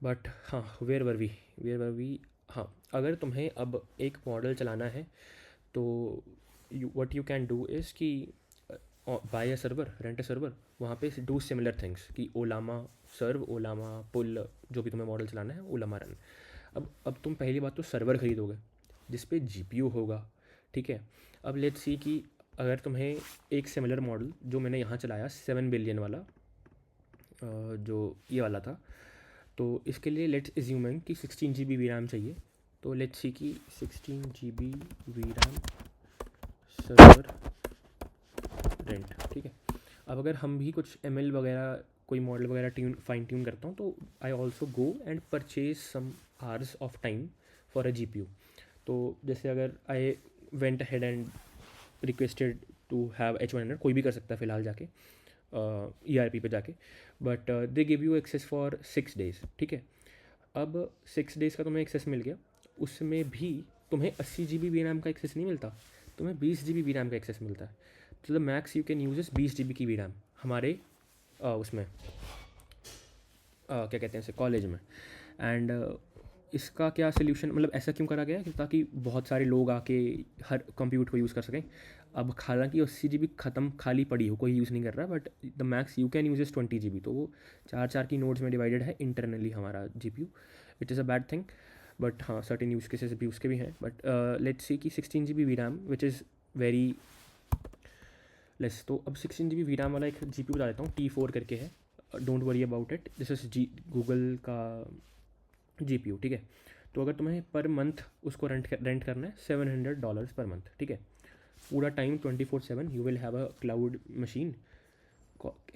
S1: बट हाँ वेयर वर वी। हाँ, अगर तुम्हें अब एक मॉडल चलाना है तो what you can do is कि buy a server, rent a server, वहाँ पे डू सिमिलर थिंग्स कि ओलामा सर्व, ओलामा पुल, जो भी तुम्हें मॉडल चलाना है ओलामा रन। अब तुम पहली बात तो सर्वर ख़रीदोगे जिस पे GPU होगा, ठीक है। अब लेट्स सी कि अगर तुम्हें एक सिमिलर मॉडल जो मैंने यहाँ चलाया 7 बिलियन वाला, जो ये वाला था, तो इसके लिए लेट्स एज्यूमिंग कि 16 GB VRAM चाहिए। तो लेट्स सी कि 16 GB VRAM सर्वर रेंट, ठीक है। अब अगर हम भी कुछ ML वगैरह कोई मॉडल वगैरह फाइन ट्यून करता हूँ, तो I also go and purchase some hours of time for a GPU। तो जैसे अगर I went head and requested to have H100, कोई भी कर सकता है फ़िलहाल जाके ERP पे जाके, but they give you access for 6 days, ठीक है। अब 6 days का तुम्हें एक्सेस मिल गया, उसमें भी तुम्हें 80 GB VRAM का एक्सेस नहीं मिलता, तुम्हें 20 GB VRAM का एक्सेस मिलता है। तो the max you can use इस 20 GB की VRAM हमारे उसमें क्या कहते हैं इसे, कॉलेज में। एंड इसका क्या सोल्यूशन, मतलब ऐसा क्यों करा गया कि ताकि बहुत सारे लोग आके हर कंप्यूटर को यूज़ कर सकें। अब हालांकि 80 GB ख़त्म खाली पड़ी हो, कोई यूज़ नहीं कर रहा, but the max you can use is 20 GB। तो वो 4-4 की नोड्स में डिवाइडेड है इंटरनली हमारा GPU, it is a bad thing, but हाँ सर्टेन यूज़ केसेस भी उसके भी हैं। बट लेट्स सी कि 16 GB VRAM which is very less. तो अब 16 GB VRAM वाला एक GPU बता देता हूँ, T4 करके है, don't worry about it, this is Google का GPU, ठीक है। तो अगर तुम्हें पर मंथ उसको रेंट करना है $700 पर मंथ, ठीक है। पूरा time 24/7 you will have a cloud machine.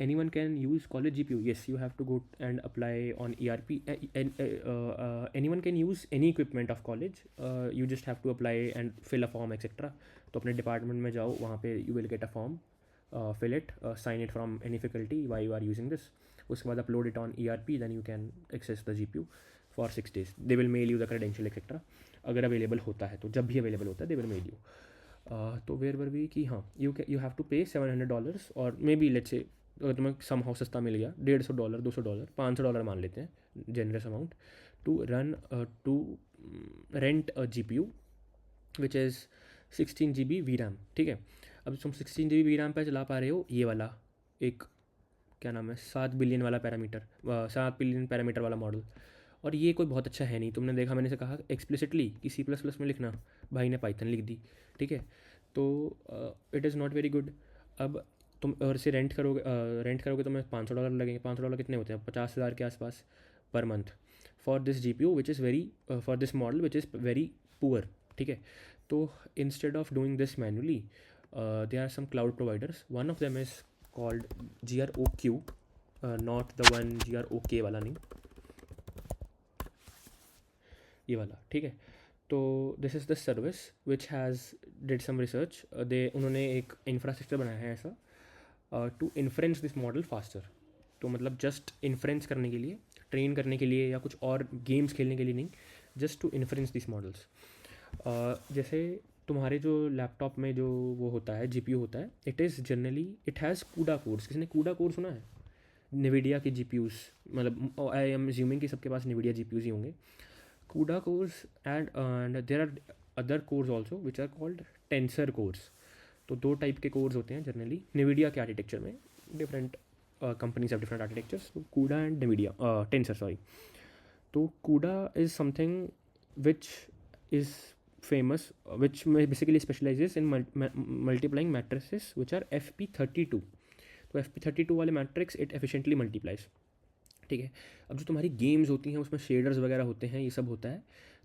S1: Anyone can use college GPU. Yes, you have to go and apply on ERP. And anyone can use any equipment of college. You just have to apply and fill a form etc. तो अपने department में जाओ, वहाँ पे you will get a form, fill it, sign it from any faculty why you are using this. उसके बाद upload it on ERP, then you can access the GPU for 6 days. They will mail you the credential etc. अगर available होता है तो, जब भी available होता है they will mail you. तो वेयर वर भी कि हाँ यू हैव टू पे $700 और मे बी लेट्स से अगर तुम्हें सम हाउ सस्ता मिल गया $150, $200, $500 मान लेते हैं generous amount, to run to rent a GPU which is 16 GB VRAM. ठीक है, अब तुम 16 GB VRAM पे चला पा रहे हो ये वाला एक क्या नाम है 7 बिलियन वाला पैरामीटर, 7 बिलियन पैरामीटर वाला मॉडल. और ये कोई बहुत अच्छा है नहीं. तुमने देखा मैंने से कहा एक्सप्लिसिटली कि C++ में लिखना, भाई ने पाइथन लिख दी. ठीक है, तो it is not very good. अब तुम और से रेंट करोगे तो मैं $500 लगेंगे. $500 कितने होते हैं? 50,000 के आसपास per month for this GPU which is very for this model which is very poor. ठीक है, तो instead of doing this manually there are some cloud providers. One of them is called GROQ, not the one GROK वाला नहीं, ये वाला. ठीक है, तो this is the service which has did some research. उन्होंने एक इंफ्रास्ट्रक्चर बनाया है ऐसा to inference this model faster. तो मतलब जस्ट इन्फ्रेंस करने के लिए, ट्रेन करने के लिए या कुछ और गेम्स खेलने के लिए नहीं, just to inference this models. जैसे तुम्हारे जो लैपटॉप में जो वो होता है GPU होता है, it is generally it has CUDA course. किसी ने CUDA कोर्स सुना है? NVIDIA के GPUs, मतलब आई एम अज्यूमिंग कि सबके पास NVIDIA GPUs ही होंगे. CUDA cores and there are other cores also which are called tensor cores. तो दो टाइप के कोर्स होते हैं जनरली NVIDIA के आर्किटेक्चर में. Different companies have different architectures. तो CUDA and NVIDIA tensor sorry. तो CUDA is something which is famous, which basically specializes in multiplying matrices which are FP32. तो FP32 वाले matrix it efficiently multiplies. ठीक है, अब जो तुम्हारी गेम्स होती हैं उसमें शेडर्स वगैरह होते हैं, ये सब होता है.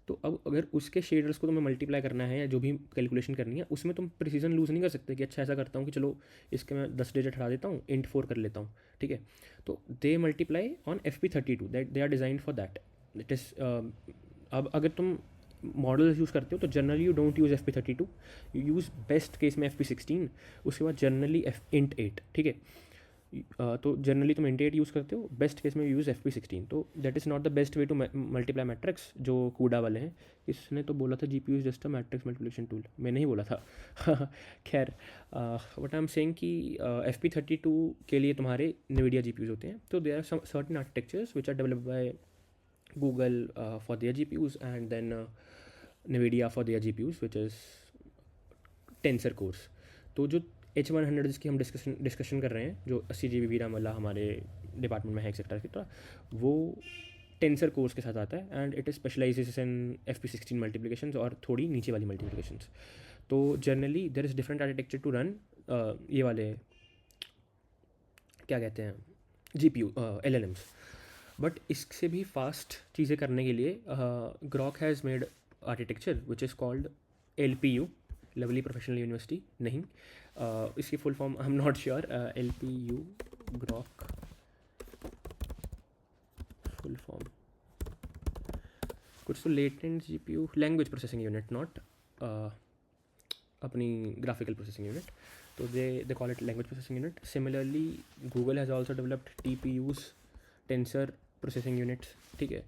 S1: तो अब अगर उसके शेडर्स को तुम्हें मल्टीप्लाई करना है या जो भी कैलकुलेशन करनी है, उसमें तुम प्रिसीजन लूज़ नहीं कर सकते कि अच्छा ऐसा करता हूँ कि चलो इसके मैं 10 डिजिट हटा देता हूँ, int 4 कर लेता हूँ. ठीक है, तो they multiply on FP32, that they are designed for that. It is अब अगर तुम मॉडल्स यूज़ करते हो तो generally you don't use FP32, you use best case में FP16, उसके बाद जनरली int 8. ठीक है, तो जनरली तुम int 8 यूज़ करते हो, बेस्ट केस में यूज़ FP16. तो that is not the best way to multiply matrix जो CUDA वाले हैं. इसने तो बोला था GPU is just a matrix multiplication tool, मैंने ही बोला था. खैर, व्हाट आई एम सेइंग कि FP32 के लिए तुम्हारे NVIDIA GPUs होते हैं. तो there are some certain architectures which are developed by Google for their GPUs and then NVIDIA for their GPUs which is tensor cores. तो जो H100 जिसकी हम डिस्कशन कर रहे हैं, जो 80 GB VRAM वाला हमारे डिपार्टमेंट में है एक्सेट्रा एक्सेट्रा, वो टेंसर कोर्स के साथ आता है and it is specialises in FP16 multiplications और थोड़ी नीचे वाली मल्टीप्लिकेशंस. तो generally there is different architecture to run ये वाले क्या कहते हैं GPU LLMs. बट इससे भी फास्ट चीज़ें करने के लिए Grok has made architecture which is called LPU, lovely professional university. नहीं, इसकी full form I am not sure. LPU Grok full form कुछ तो latent GPU language processing unit, not अपनी ग्राफिकल प्रोसेसिंग यूनिट. तो they call it language processing unit. Similarly Google has also developed TPUs, tensor processing units. ठीक है,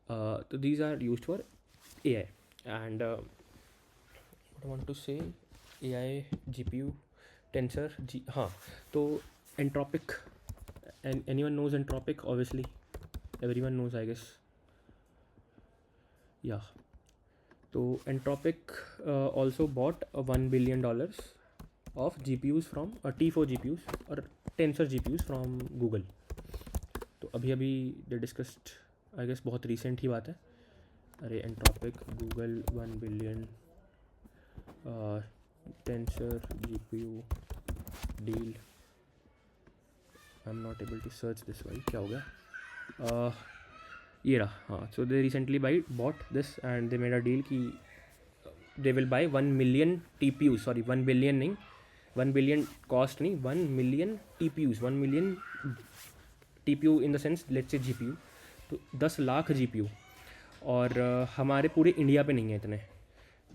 S1: तो these are used for AI and what I want to say AI GPU tensor हाँ. तो Anthropic, and anyone knows Anthropic? Obviously everyone knows I guess. Yeah, तो Anthropic also bought $1 billion of GPUs from T4 GPUs और tensor GPUs from Google. तो अभी they discussed I guess, बहुत recent ही बात है. अरे Anthropic Google $1 billion tensor GPU deal. I am not able to search this. भाई क्या हो गया? ये रहा. हाँ, so they recently bought this and they made a deal कि they will buy 1 million TPUs, sorry 1 billion नहीं, 1 बिलियन कॉस्ट नहीं, 1 million TPUs, 1 million TPU in the sense let's say GPU, तो 10 लाख GPU। और हमारे पूरे इंडिया पे नहीं है इतने,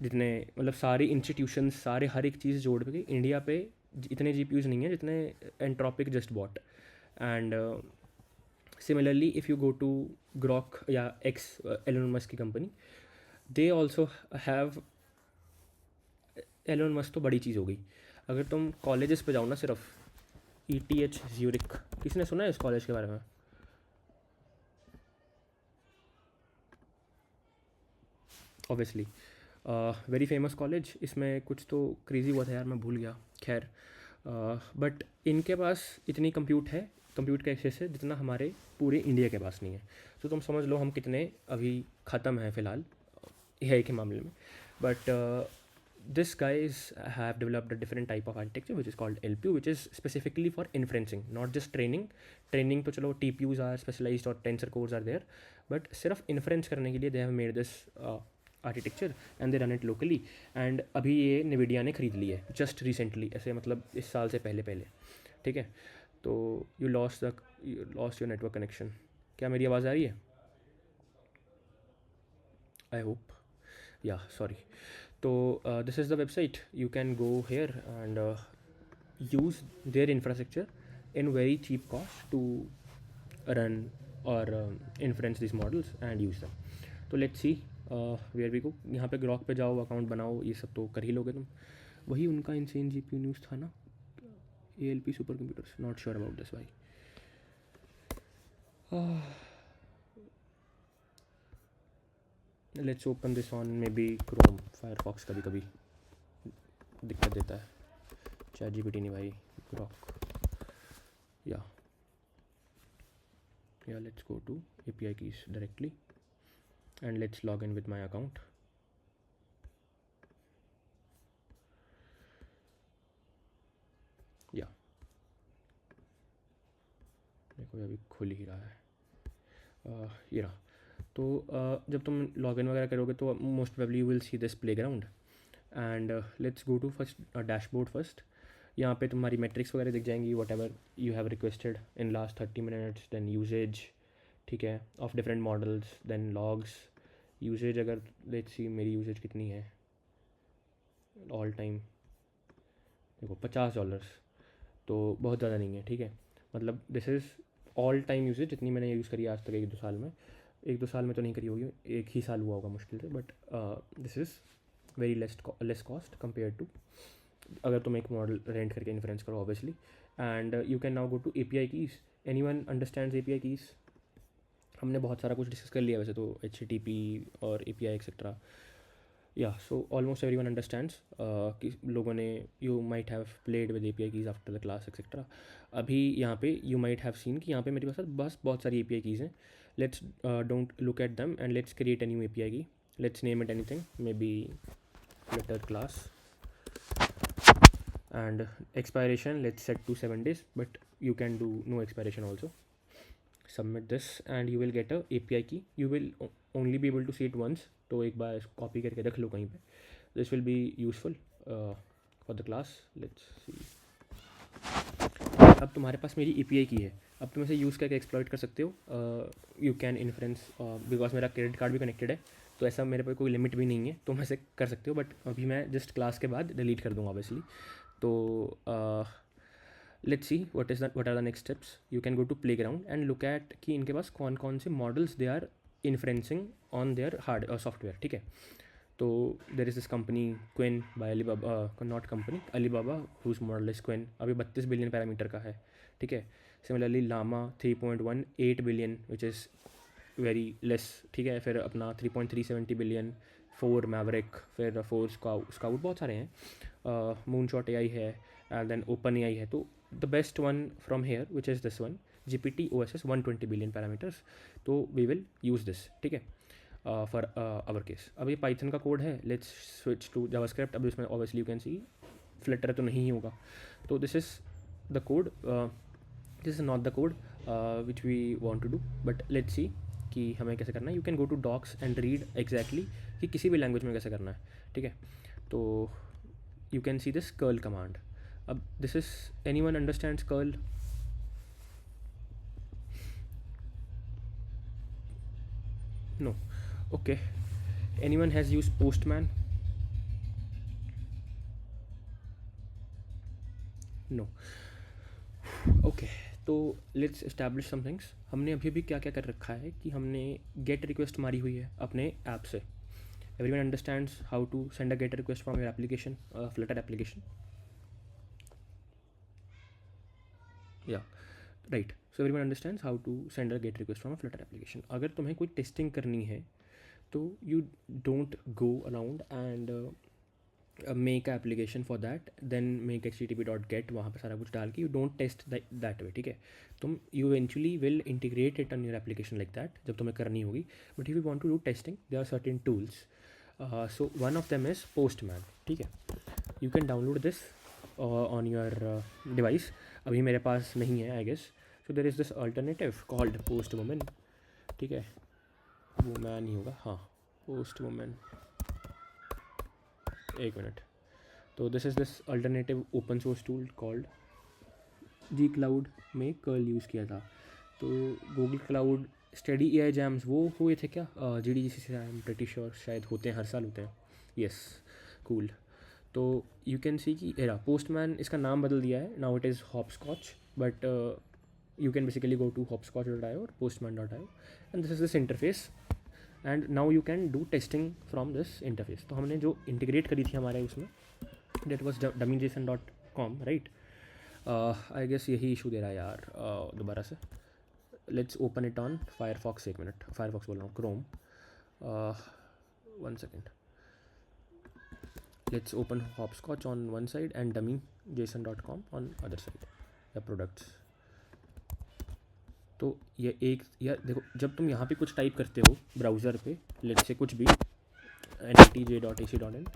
S1: जितने मतलब सारी इंस्टीट्यूशंस सारे हर एक चीज़ जोड़ के इंडिया पे इतने GPUs नहीं है जितने Anthropic just bot. And similarly if you go to Grok या एक्स, एलोन मस्क की company, they also have, Elon Musk तो बड़ी चीज़ हो गई। अगर तुम कॉलेजेस पे जाओ ना, सिर्फ ETH ज्यूरिक, किसने सुना है इस कॉलेज के बारे में? Obviously very famous college. इसमें कुछ तो क्रेज़ी हुआ था यार, मैं भूल गया, खैर। बट इनके पास इतनी कंप्यूट का एक्सेस है जितना हमारे पूरे इंडिया के पास नहीं है। तो तुम समझ लो हम कितने अभी ख़त्म हैं फ़िलहाल AI के मामले में। But this guys have developed a different type of architecture which is called LPU, which is specifically for inferencing, not just training तो चलो TPUs are specialized और tensor cores are there, but सिर्फ inference करने के लिए they have made this architecture and they run it locally। and अभी ये NVIDIA ने ख़रीद ली है just recently, ऐसे मतलब इस साल से पहले, ठीक है। तो you lost your network connection। क्या मेरी आवाज़ आ रही है? I hope, yeah, sorry। तो this is the website, you can go here and use their infrastructure in very cheap cost to run or inference these models and use them। तो let's see where we go। यहाँ पे Grok पे जाओ, account बनाओ, ये सब तो कर ही लोगे तुम। वही उनका इंसेन GPU न्यूज़ था ना, ALP super computers, not sure about this भाई। Let's open this on maybe Chrome. Firefox कभी कभी दिक्कत देता है, ChatGPT नहीं भाई, ग्रॉक। या let's go to API keys directly and let's log in with my account। या देखो अभी खुल ही रहा है, ये रहा। तो जब तुम लॉगिन वगैरह करोगे तो most probably you will see this playground. And let's go to first dashboard first. यहाँ पे तुम्हारी मेट्रिक्स वगैरह दिख जाएंगी, whatever you have requested in last 30 minutes, then usage, ठीक है, of different models, then logs, usage. अगर let's see मेरी यूजेज कितनी है ऑल टाइम, देखो $50, तो बहुत ज़्यादा नहीं है, ठीक है। मतलब this is all time usage जितनी मैंने यूज़ करी आज तक 1-2 साल में। 1-2 साल में तो नहीं करी होगी, 1 ही साल हुआ होगा मुश्किल से। But this is very less cost compare to अगर तुम एक मॉडल रेंट करके इन्फ्रेंस करो obviously. And you can now go to API keys. Anyone understands API keys? हमने बहुत सारा कुछ डिस्कस कर लिया वैसे तो, HTTP और API एक्सेट्रा। या सो ऑलमोस्ट एवरीवन अंडरस्टैंड्स कि लोगों ने, you might have played with API keys after the class etcetera. अभी यहाँ पे यू माइट हैव सीन कि यहाँ पे मेरे पास बस बहुत सारी API कीज़ हैं। Let's don't look at them and let's create a new API key। let's name it anything, maybe flutter class, and expiration let's set to 7 days, but you can do no expiration also। submit this and you will get a API key। you will only be able to see it once, तो एक बार copy करके रख लो कहीं पे। this will be useful for the class। let's see, अब तुम्हारे पास मेरी API की है, अब तुम इसे यूज़ करके एक्सप्लॉइट कर सकते हो। यू कैन इन्फ्रेंस, बिकॉज मेरा क्रेडिट कार्ड भी कनेक्टेड है, तो ऐसा मेरे पे कोई लिमिट भी नहीं है, तुम ऐसे कर सकते हो। बट अभी मैं जस्ट क्लास के बाद डिलीट कर दूँगा ऑब्वियसली। तो let's see what are the next steps. You can go to playground and look at कि इनके पास कौन कौन से models they are inferencing on their hard software, ठीक है। तो there is this company Qwen by Alibaba, not company, Alibaba, whose model is Qwen, अभी 32 बिलियन पैरामीटर का है, ठीक है। Similarly Llama 3.18 billion which is very less, ठीक है। फिर अपना 3.370 बिलियन 4 मैवरिक, फिर 4 स्काउट, बहुत सारे हैं। मूनशॉट AI है, एंड देन ओपन AI है। तो the best one from here which is this one, GPT OSS 120 billion parameters. तो वी विल यूज़ दिस, ठीक है, फॉर आवर केस। अब ये पाइथन का कोड है, लेट्स स्विच टू जावास्क्रिप्ट। अब इसमें obviously you can see Flutter तो नहीं ही होगा, तो this is the code, this is not the code which we want to do, but let's see कि हमें कैसे करना है। You can go to docs and read exactly कि किसी भी लैंग्वेज में कैसे करना है, ठीक है. तो you can see this curl command. अब this is, anyone understands curl? No. Okay. Anyone has used postman? No. Okay, तो लेट्स एस्टैब्लिश सम थिंग्स. हमने अभी अभी क्या क्या कर रखा है कि हमने गेट रिक्वेस्ट मारी हुई है अपने ऐप से. Everyone understands how to send a get request from your application, Flutter application? या right. So everyone understands how to send a get request from a Flutter application. अगर तुम्हें कोई टेस्टिंग करनी है तो you don't go around and make application for that, then make http.get, वहाँ पर सारा कुछ डाल के you don't test that way. ठीक है, तुम you eventually will integrate it on your application like that जब तुम्हें करनी होगी. But if you want to do testing, there are certain tools. So one of them is Postman. ठीक है, you can download this on your device. अभी मेरे पास नहीं है I guess. So there is this alternative called Postman. ठीक है, woman ही होगा, हाँ, पोस्टमैन. एक मिनट. तो this is this alternative open source tool called G cloud में कर्ल यूज़ किया था. तो Google cloud study AI jams वो हुए थे क्या GDGC से? आई एम प्रीटी श्योर, शायद होते हैं, हर साल होते हैं. Yes, cool. तो यू कैन सी कि एरा पोस्टमैन, इसका नाम बदल दिया है, now it is Hoppscotch. But you can basically go to hopscotch.io और postman.io and this is this interface. And now you can do testing from this interface. तो हमने जो इंटीग्रेट करी थी हमारे उसमें, that was dummyjson.com, right. I guess यही issue दे रहा है यार दोबारा से. Let's open it on Firefox. एक मिनट, फायरफॉक्स बोल रहा हूँ, Chrome. 1 second. Let's open hopscotch on one side and dummyjson.com on other side, या प्रोडक्ट्स. तो ये एक, या देखो, जब तुम यहाँ पे कुछ टाइप करते हो ब्राउज़र पे, लेट्स से कुछ भी nitj.ac.in,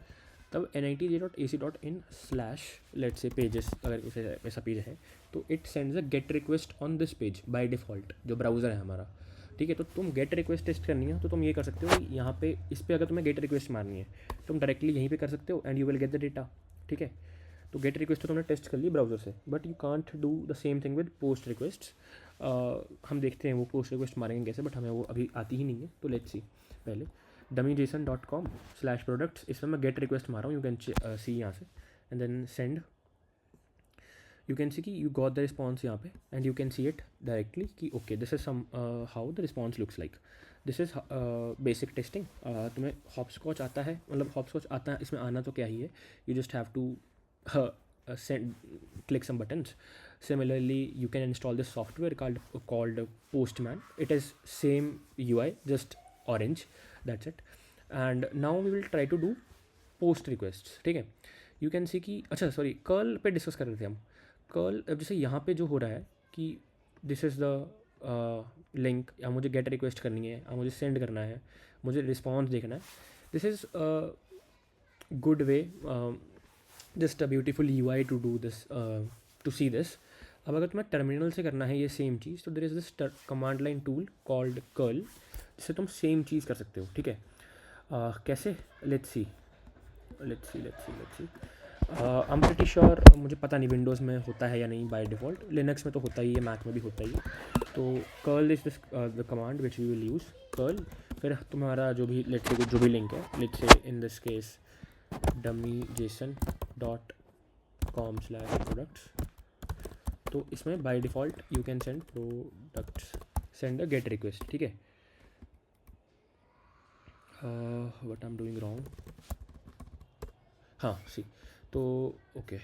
S1: तब nitj.ac.in slash let's say pages, अगर कुछ ऐसा पेज है तो it sends a get request on this page by default, जो ब्राउज़र है हमारा. ठीक है, तो तुम गेट रिक्वेस्ट टेस्ट करनी है तो तुम ये कर सकते हो, यहाँ पे इस पर अगर तुम्हें गेट रिक्वेस्ट मारनी है तुम डायरेक्टली यहीं पे कर सकते हो and you will get the data. ठीक है, तो गेट रिक्वेस्ट तो तुमने टेस्ट कर ली ब्राउज़र से, but you can't do the same thing with post request. हम देखते हैं वो पोस्ट रिक्वेस्ट मारेंगे कैसे, बट हमें वो अभी आती ही नहीं है. तो लेट्स सी. पहले dummyjson.com/products, इसमें मैं गेट रिक्वेस्ट मार रहा हूँ. यू कैन सी यहाँ से and then send. You can see कि यू गॉट द रिस्पॉन्स यहाँ पे and you can see it directly कि okay this is somehow the response looks like. This is basic testing. तुम्हें Hopscotch आता है, मतलब हॉपस्कॉच आता है, इसमें आना तो क्या ही है, you just have to send, click some buttons. Similarly, you can install this software called Postman. It is same UI, just orange. That's it. And now we will try to do post requests. ठीक है, you can see कि अच्छा sorry curl पे discuss कर रहे थे हम. Curl अब जैसे यहाँ पे जो हो रहा है कि दिस इज़ द लिंक, या मुझे गेट रिक्वेस्ट करनी है, या मुझे सेंड करना है, मुझे रिस्पॉन्स देखना है. This is good way, just a beautiful UI to do this, to see this. अब अगर तुम्हें टर्मिनल से करना है ये सेम चीज़, तो there is this command line tool called curl, जिससे तुम सेम चीज़ कर सकते हो. ठीक है, कैसे? Let's see. I am pretty sure, मुझे पता नहीं विंडोज़ में होता है या नहीं बाय डिफ़ॉल्ट, लिनक्स में तो होता ही है, मैक में भी होता ही है. तो curl is this the command which we will use, curl. फिर तुम्हारा जो भी लेट्स से जो भी लिंक है, let's say in this case dummyjson.com/products. तो इसमें by default you can send products, send a get request. ठीक है, what I am doing wrong. हाँ सी. तो ओके,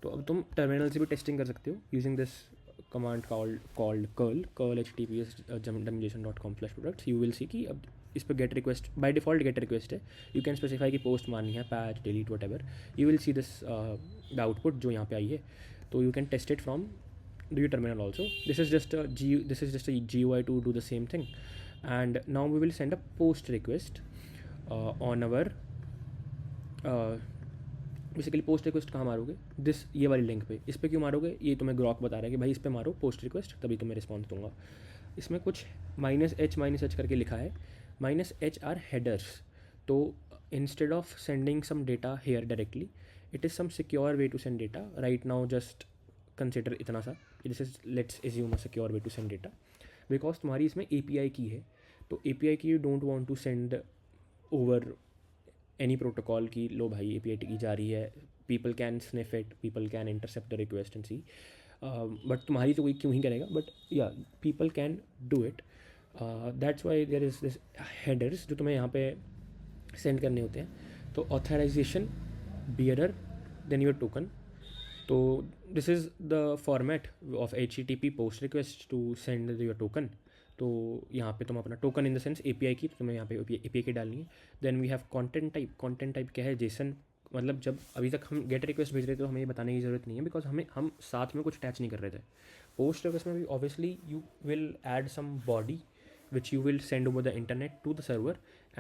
S1: तो अब तुम टर्मिनल से भी टेस्टिंग कर सकते हो using this command called curl https dummyjson.com/products. You will see कि अब इस पर get request by default get request है. यू कैन स्पेसिफाई कि पोस्ट मारनी है, patch, delete, whatever. You will see this the output जो यहाँ पे आई है. तो you can test it from your terminal also. This is just a GUI to do the same thing. And now we will send a post request on our basically post request कहाँ मारोगे, ये वाली link पे. इस पर क्यों मारोगे, ये तुम्हें ग्रॉक बता रहा है कि भाई इस पर मारो पोस्ट रिक्वेस्ट, तभी तुम्हें रिस्पॉन्स दूंगा. इसमें कुछ -h करके लिखा है. -h are headers. तो instead of sending some data here directly, it is some secure way to send data. Right now just consider इतना सा, this is let's assume a secure way to send data, because तुम्हारी इसमें API की है, तो API की you don't want to send over any protocol की लो भाई API की जा रही है, people can sniff it, people can intercept the request and see, but तुम्हारी तो कोई क्यों ही करेगा, but yeah people can do it. That's why there is this headers जो तुम्हें यहाँ पे सेंड करने होते हैं. तो authorization bearer then your token. तो this is the format of HTTP post request to send your token. तो यहाँ पे तुम अपना token in the sense API की, तो तुम्हें यहाँ पे API की डालनी है. Then we have content type. Content type क्या है? जेसन. मतलब जब अभी तक हम गेट रिक्वेस्ट भेज रहे थे तो हमें ये बताने की ज़रूरत नहीं है, बिकॉज हम साथ में कुछ अटैच नहीं कर रहे थे. पोस्ट रिक्वेस्ट में भी obviously you will add some body which you will send over the internet to the server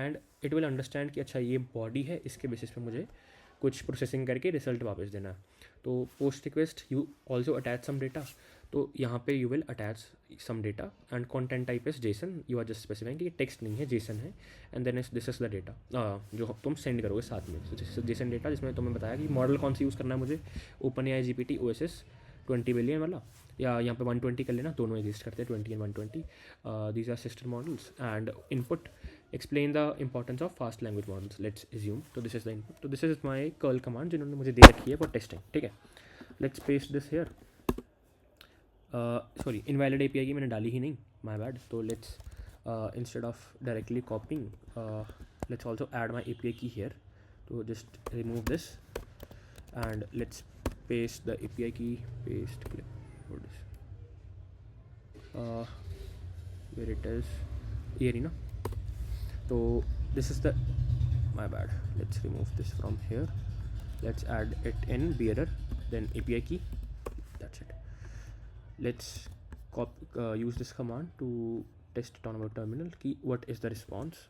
S1: and it will understand कि अच्छा ये बॉडी है, इसके बेसिस पे मुझे कुछ प्रोसेसिंग करके रिजल्ट वापस देना है. तो post request you also attach some data. तो यहाँ पे you will attach some data and content type is JSON. You are just specifying कि ये टेक्स्ट नहीं है, जेसन है. And then this is the data जो तुम सेंड करोगे साथ में. जेसन डेटा जिसमें तुम्हें बताया कि मॉडल कौन सी यूज़ करना है मुझे. OpenAI GPT OSS 20 बिलियन वाला, या यहाँ पे 120 कर लेना, दोनों एग्जिस्ट करते हैं 20 and 120. These are sister models and input explain the importance of fast language models. Let's assume. तो दिस इज द इनपुट. तो this is my curl command जिन्होंने मुझे दे रखी है फॉर टेस्टिंग. ठीक है, let's paste this here. Sorry, invalid API key मैंने डाली ही नहीं, माई बैड. तो let's instead of directly copying let's also add my API key here. तो just remove this and let's paste the API key, paste, click for this, where it is here na. So this is the, my bad, let's remove this from here. Let's add it in bearer, then API key. That's it. Let's use this command to test it on our terminal. Key, what is the response?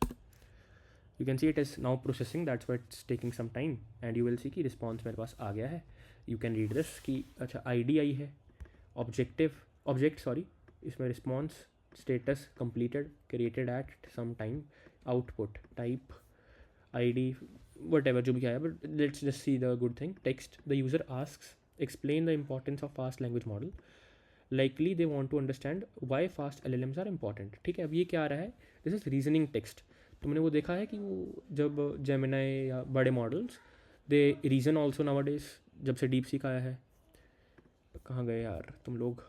S1: You can see it is now processing. That's why it's taking some time and you will see कि response मेरे पास आ गया है. You can read this कि अच्छा ID आई है, object इसमें response status completed, created at some time, output type ID whatever जो भी आया. But let's just see the good thing. Text the user asks explain the importance of fast language model. Likely they want to understand why fast LLMs are important. ठीक है, अब ये क्या आ रहा है? This is reasoning text. तुमने वो देखा है कि वो जब जेमिनाई या बड़े models they reason also nowadays, जब से डीप सीक आया है. कहाँ गए यार तुम लोग,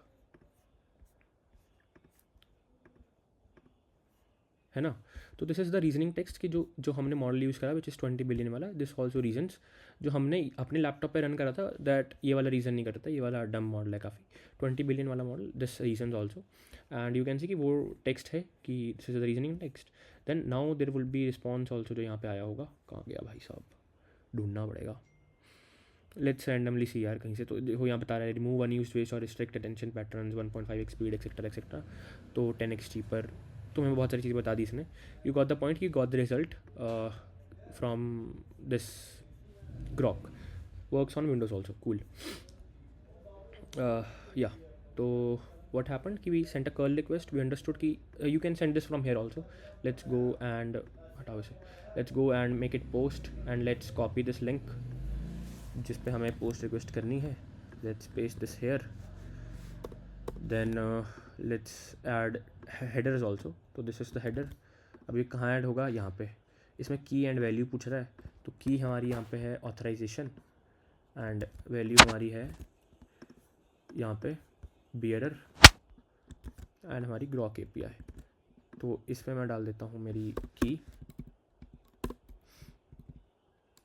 S1: है ना? तो this is the reasoning text कि जो हमने मॉडल यूज़ करा विच इज़ 20 बिलियन वाला. दिस ऑल्सो रीजन्स जो हमने अपने लैपटॉप पे रन करा था, दैट ये वाला रीज़न नहीं करता, ये वाला डम मॉडल है काफ़ी. 20 बिलियन वाला model, this reasons also. And you can see कि वो टेक्स्ट है कि this is the reasoning text. Then now there will be response also जो यहाँ पे आया होगा. कहाँ गया भाई साहब, ढूंढना पड़ेगा. लेट्स रैंडमली सी यार कहीं से. तो देखो यहाँ बता रहा है रिमूव अनयूज्ड वेस्ट और restrict attention patterns, 1.5x speed etcetera etcetera. तो 10x चीपर. तुम्हें बहुत सारी चीज़ें बता दी इसने. You got the point, you got the result from this Grok. Works on Windows also. Cool. या तो what happened कि we sent a curl request, we understood कि you can send this from here also. Let's go and हटाओ इसे. Let's go and make it post and let's copy this link जिस पे हमें post request करनी है. Let's paste this here. Then let's add headers also. तो this is the header. अब ये कहाँ ऐड होगा? यहाँ पे. इसमें की एंड वैल्यू पूछ रहा है. तो की हमारी यहाँ पे है ऑथराइजेशन एंड वैल्यू हमारी है यहाँ पे बियरर एंड हमारी ग्रॉक API. तो इसमें मैं डाल देता हूँ मेरी की.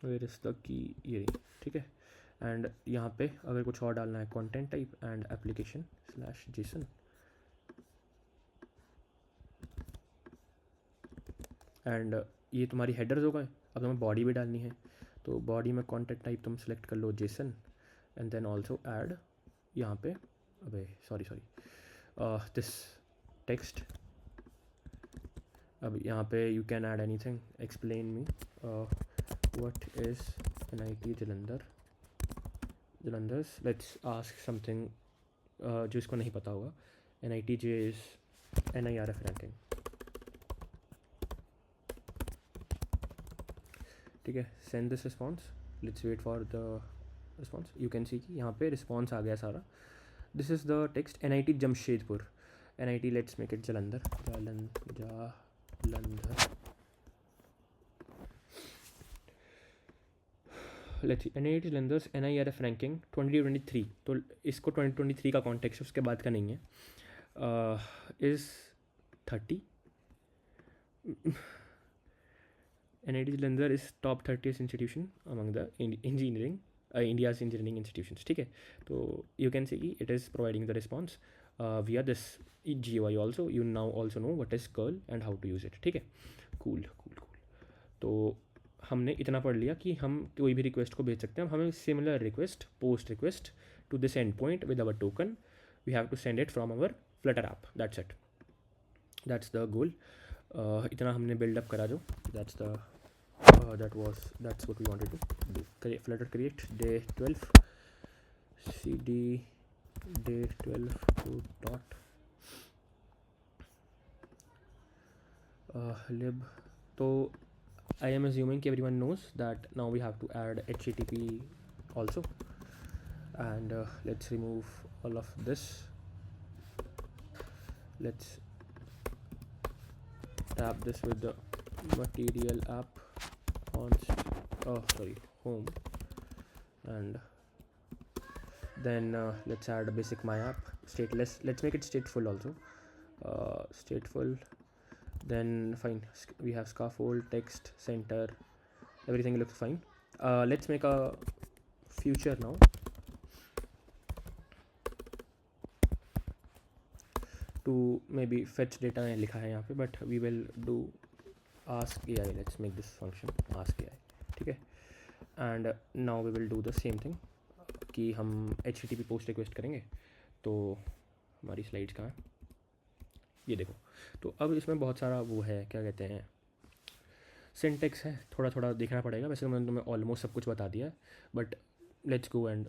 S1: वेयर इज़ द की, ये. ठीक है. एंड यहाँ पे अगर कुछ और डालना है, content type and application /JSON. And ये तुम्हारी हेडर्स हो गए. अब तुम्हें बॉडी भी डालनी है. तो बॉडी में कंटेंट टाइप तुम सेलेक्ट कर लो JSON and then also add यहाँ पे, अबे सॉरी दिस टेक्स्ट. अब यहाँ पे you can add anything. Explain me what is NIT Jalandhar's. Let's ask something जो इसको नहीं पता होगा. NIT JEE NIRF ranking. ठीक है, send this response, let's wait for the response. You can see कि यहाँ पे रिस्पॉन्स आ गया सारा. This is the text, NIT Jamshedpur, NIT let's make it Jalandhar, Jalandhar. Let's see, NIT Jalandhar NIRF ranking 2023. तो इसको 2023 का कॉन्टेक्स्ट उसके बाद का नहीं है. Is 30. NIT Jalandhar is top 30th institution among the engineering India's engineering institutions. ठीक है, तो you can see it is providing the response via this GUI also. You now also know what is curl and how to use it. ठीक है, cool. तो हमने इतना पढ़ लिया कि हम कोई भी रिक्वेस्ट को भेज सकते हैं. हमें similar request, post request to this endpoint with our token, we have to send it from our Flutter app. That's it, that's the goal. इतना हमने बिल्डअप करा जो, that's what we wanted to do. Flutter create day 12 cd day 12 to dot lib. So I am assuming everyone knows that now we have to add HTTP also, and let's remove all of this. Let's tap this with the material app on home, and then let's add a basic my app stateless. Let's make it stateful also. Stateful. Then fine, we have scaffold, text, center, everything looks fine. Let's make a future now. To maybe fetch data लिखा है यहाँ पे, but we will do ask AI. Let's make this function ask AI. ठीक है, and now we will do the same thing कि हम HTTP post request करेंगे. तो हमारी स्लाइड्स कहाँ है, ये देखो. तो अब इसमें बहुत सारा वो है, क्या कहते हैं, सिंटेक्स है, थोड़ा थोड़ा देखना पड़ेगा. वैसे तो मैंने तुम्हें ऑलमोस्ट सब कुछ बता दिया है, but let's go and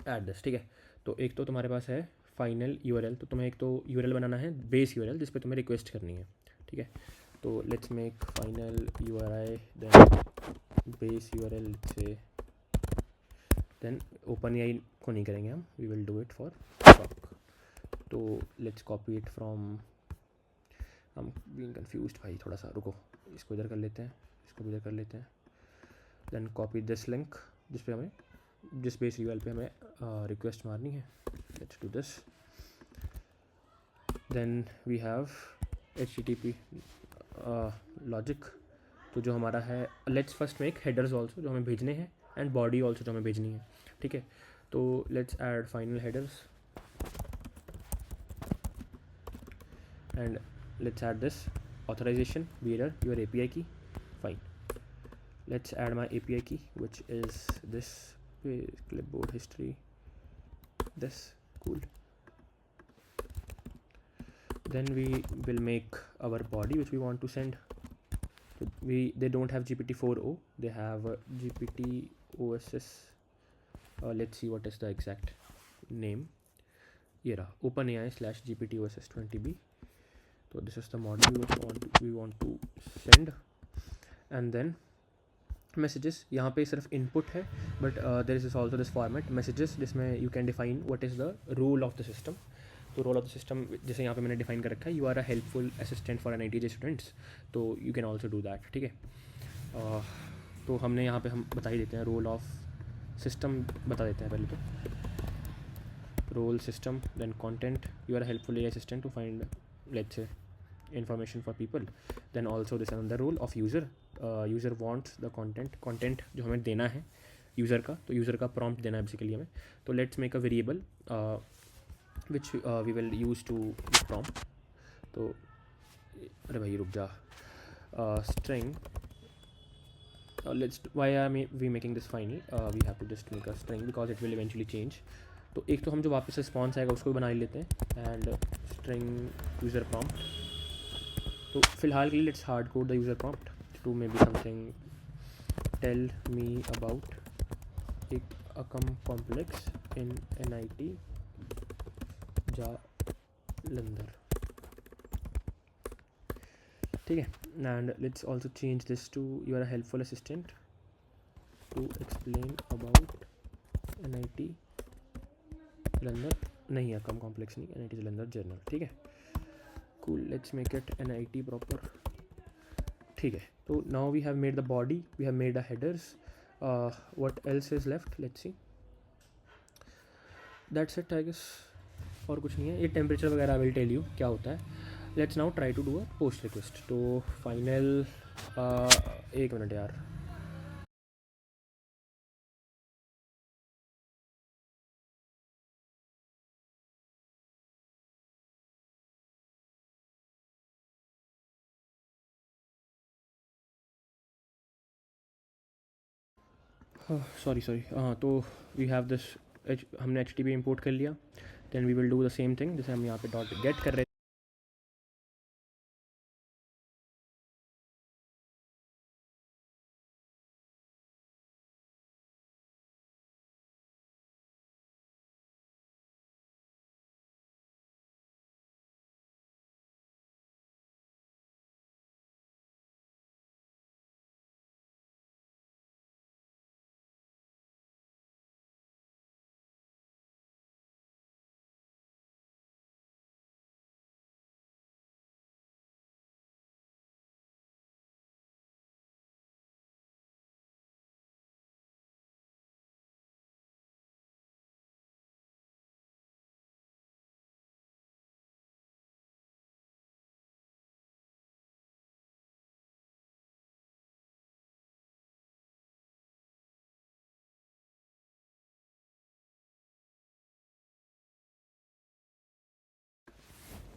S1: add this. ठीक है, तो एक तो तुम्हारे पास है फाइनल URL. तो तुम्हें एक तो URL बनाना है, बेस URL, जिस पे तुम्हें रिक्वेस्ट करनी है. ठीक है, तो let's make final URI, then base URL से, देन OpenAI को नहीं करेंगे हम, we will do it for stock. तो लेट्स कॉपी इट फ्रॉम, हम बीइंग कंफ्यूज्ड भाई, थोड़ा सा रुको, इसको इधर कर लेते हैं, इसको भी इधर कर लेते हैं. देन कॉपी दिस लिंक जिस पे हमें, जिस बेस URL पे हमें रिक्वेस्ट मारनी है. Let's do this. Then we have HTTP logic. तो जो हमारा है, let's first make headers also जो हमें भेजने हैं, एंड बॉडी ऑल्सो जो हमें भेजनी है. ठीक है, तो let's add final headers, and let's add this authorization bearer your API key. Fine, let's add my API key, which is this clipboard history, this. Cool. Then we will make our body which we want to send. So they don't have GPT-4o, they have GPT-OSS. Let's see what is the exact name. Here, OpenAI /GPT-OSS 20b. So this is the model we want to send. And then messages, यहाँ पे सिर्फ input है, but there is also this format messages, जिसमें you can define what is the role of the system. तो role of the system जैसे यहाँ पे मैंने डिफाइन कर रखा है, you are a helpful assistant for NITJ students, तो you can also do that. ठीक है, तो हमने यहाँ पे हम बता ही देते हैं, रोल ऑफ सिस्टम बता देते हैं पहले. तो role system, then content, you are a helpful AI assistant to find let's say information for people. Then also this another role of user. User wants the content जो हमें देना है user का, तो यूज़र का prompt देना है basically हमें. तो let's make a variable which we will use to prompt. तो अरे भाई रुक जा, string. Let's, why are we making this final? We have to just make a string because it will eventually change. तो एक तो हम जो वापस रिस्पॉन्स आएगा उसको भी बना ही लेते हैं, एंड स्ट्रिंग यूज़र प्रॉम्प्ट. तो फिलहाल के लिए let's hard code the user prompt to may be something, tell me about एक अकम कॉम्प्लेक्स इन NIT जालंधर. ठीक है. And let's also change this to you are a helpful assistant to explain about NIT Jalandhar. नहीं है, कम complex नहीं, NIT Jalandhar journal. ठीक है, cool. Let's make it NIT proper. ठीक है, तो now we have made the body, we have made the headers. What else is left? Let's see. That's it, I guess. और कुछ नहीं है. ये टेम्परेचर वगैरह विल टेल यू क्या होता है. Let's now try to do a post request. तो फाइनल 1 मिनट यार. सॉरी हाँ, तो वी हैव दिस. हमने HTTP इंपोर्ट कर लिया. Then we will do the same thing जैसे हम यहाँ पे डॉट गेट कर रहे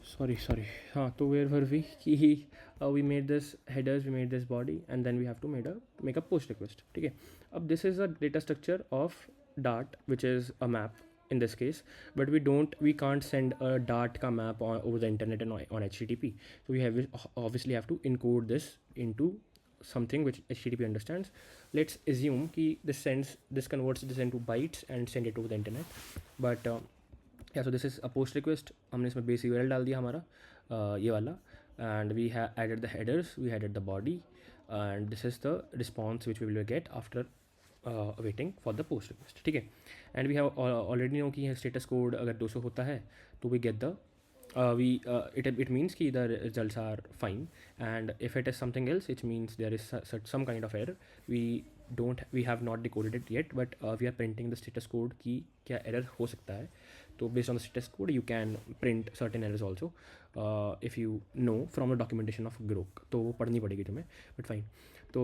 S1: सॉरी हाँ, तो वेयर वर वी कि we made this headers, we made this body, and then we have to make a post request. ठीक है, अब this is a data structure of Dart which is a map in this case, but we can't send a dart ka map over the internet and on HTTP. So we obviously have to encode this into something which HTTP understands. Let's assume ki this converts this into bytes and send it over the internet. But so this is a post request. हमने इसमें base URL डाल दिया हमारा ये वाला, and we have added the headers, we added the body, and this is the response which we will get after waiting for the post request. ठीक है, and we have already know कि status code अगर 200 होता है तो we get the it means कि the results are fine, and if it is something else it means there is some kind of error. We have not decoded it yet, but we are printing the status code कि क्या error हो सकता है. तो based on the status code you can print certain errors also if you know from the documentation of Grok. तो वो पढ़नी पड़ेगी तुम्हें, but fine. तो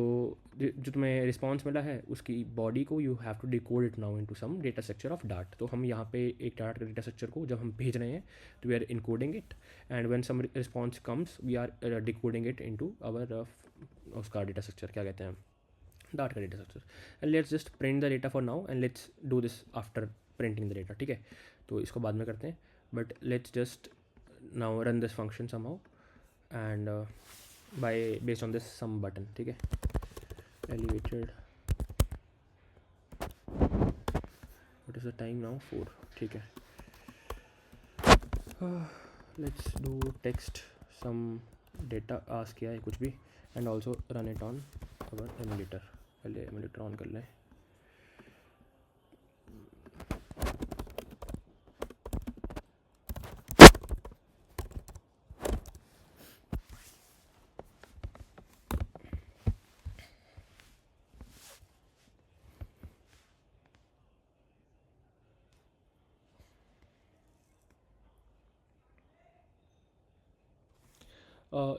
S1: जो तुम्हें रिस्पॉन्स मिला है उसकी बॉडी को you have to decode it now into some data structure of डाट. तो हम यहाँ पे एक डाट का डेटा स्ट्रक्चर को जब हम भेज रहे हैं तो we are encoding it, and when some response comes we are decoding it into our उसका डेटा स्ट्रक्चर, क्या कहते हैं, डाट का data structure. And let's just print the data for now, and let's do this after printing the data. ठीक है, तो इसको बाद में करते हैं, but let's just now run this function somehow and by based on this sum button. ठीक है, elevated, what is the time now? 4. ठीक है, let's do text some data ask किया है कुछ भी, and also run it on our emulator. पहले emulator on कर लें.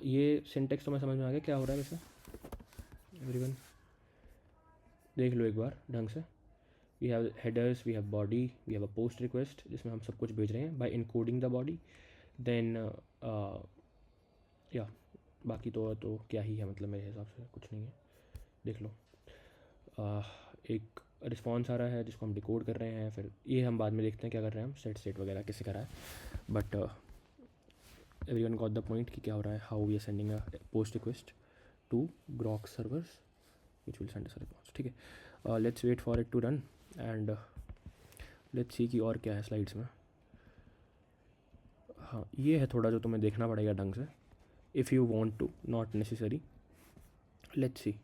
S1: ये सिंटेक्स तो मैं समझ में आ गया क्या हो रहा है वैसे. एवरीवन देख लो एक बार ढंग से. We have headers, we have body, we have a post request जिसमें हम सब कुछ भेज रहे हैं by encoding the body. Then या बाकी तो क्या ही है, मतलब मेरे हिसाब से कुछ नहीं है. देख लो, एक रिस्पॉन्स आ रहा है जिसको हम डिकोड कर रहे हैं, फिर ये हम बाद में देखते हैं क्या कर रहे हैं हम, सेट वगैरह कैसे करा है. But everyone got the point कि क्या हो रहा है, how we are sending a post request to Grok servers which will send us a response. ठीक है, let's wait for it to run and let's see कि और क्या है स्लाइड्स में. हाँ, ये है थोड़ा जो तुम्हें देखना पड़ेगा ढंग से. if you want to, not necessary. Let's see.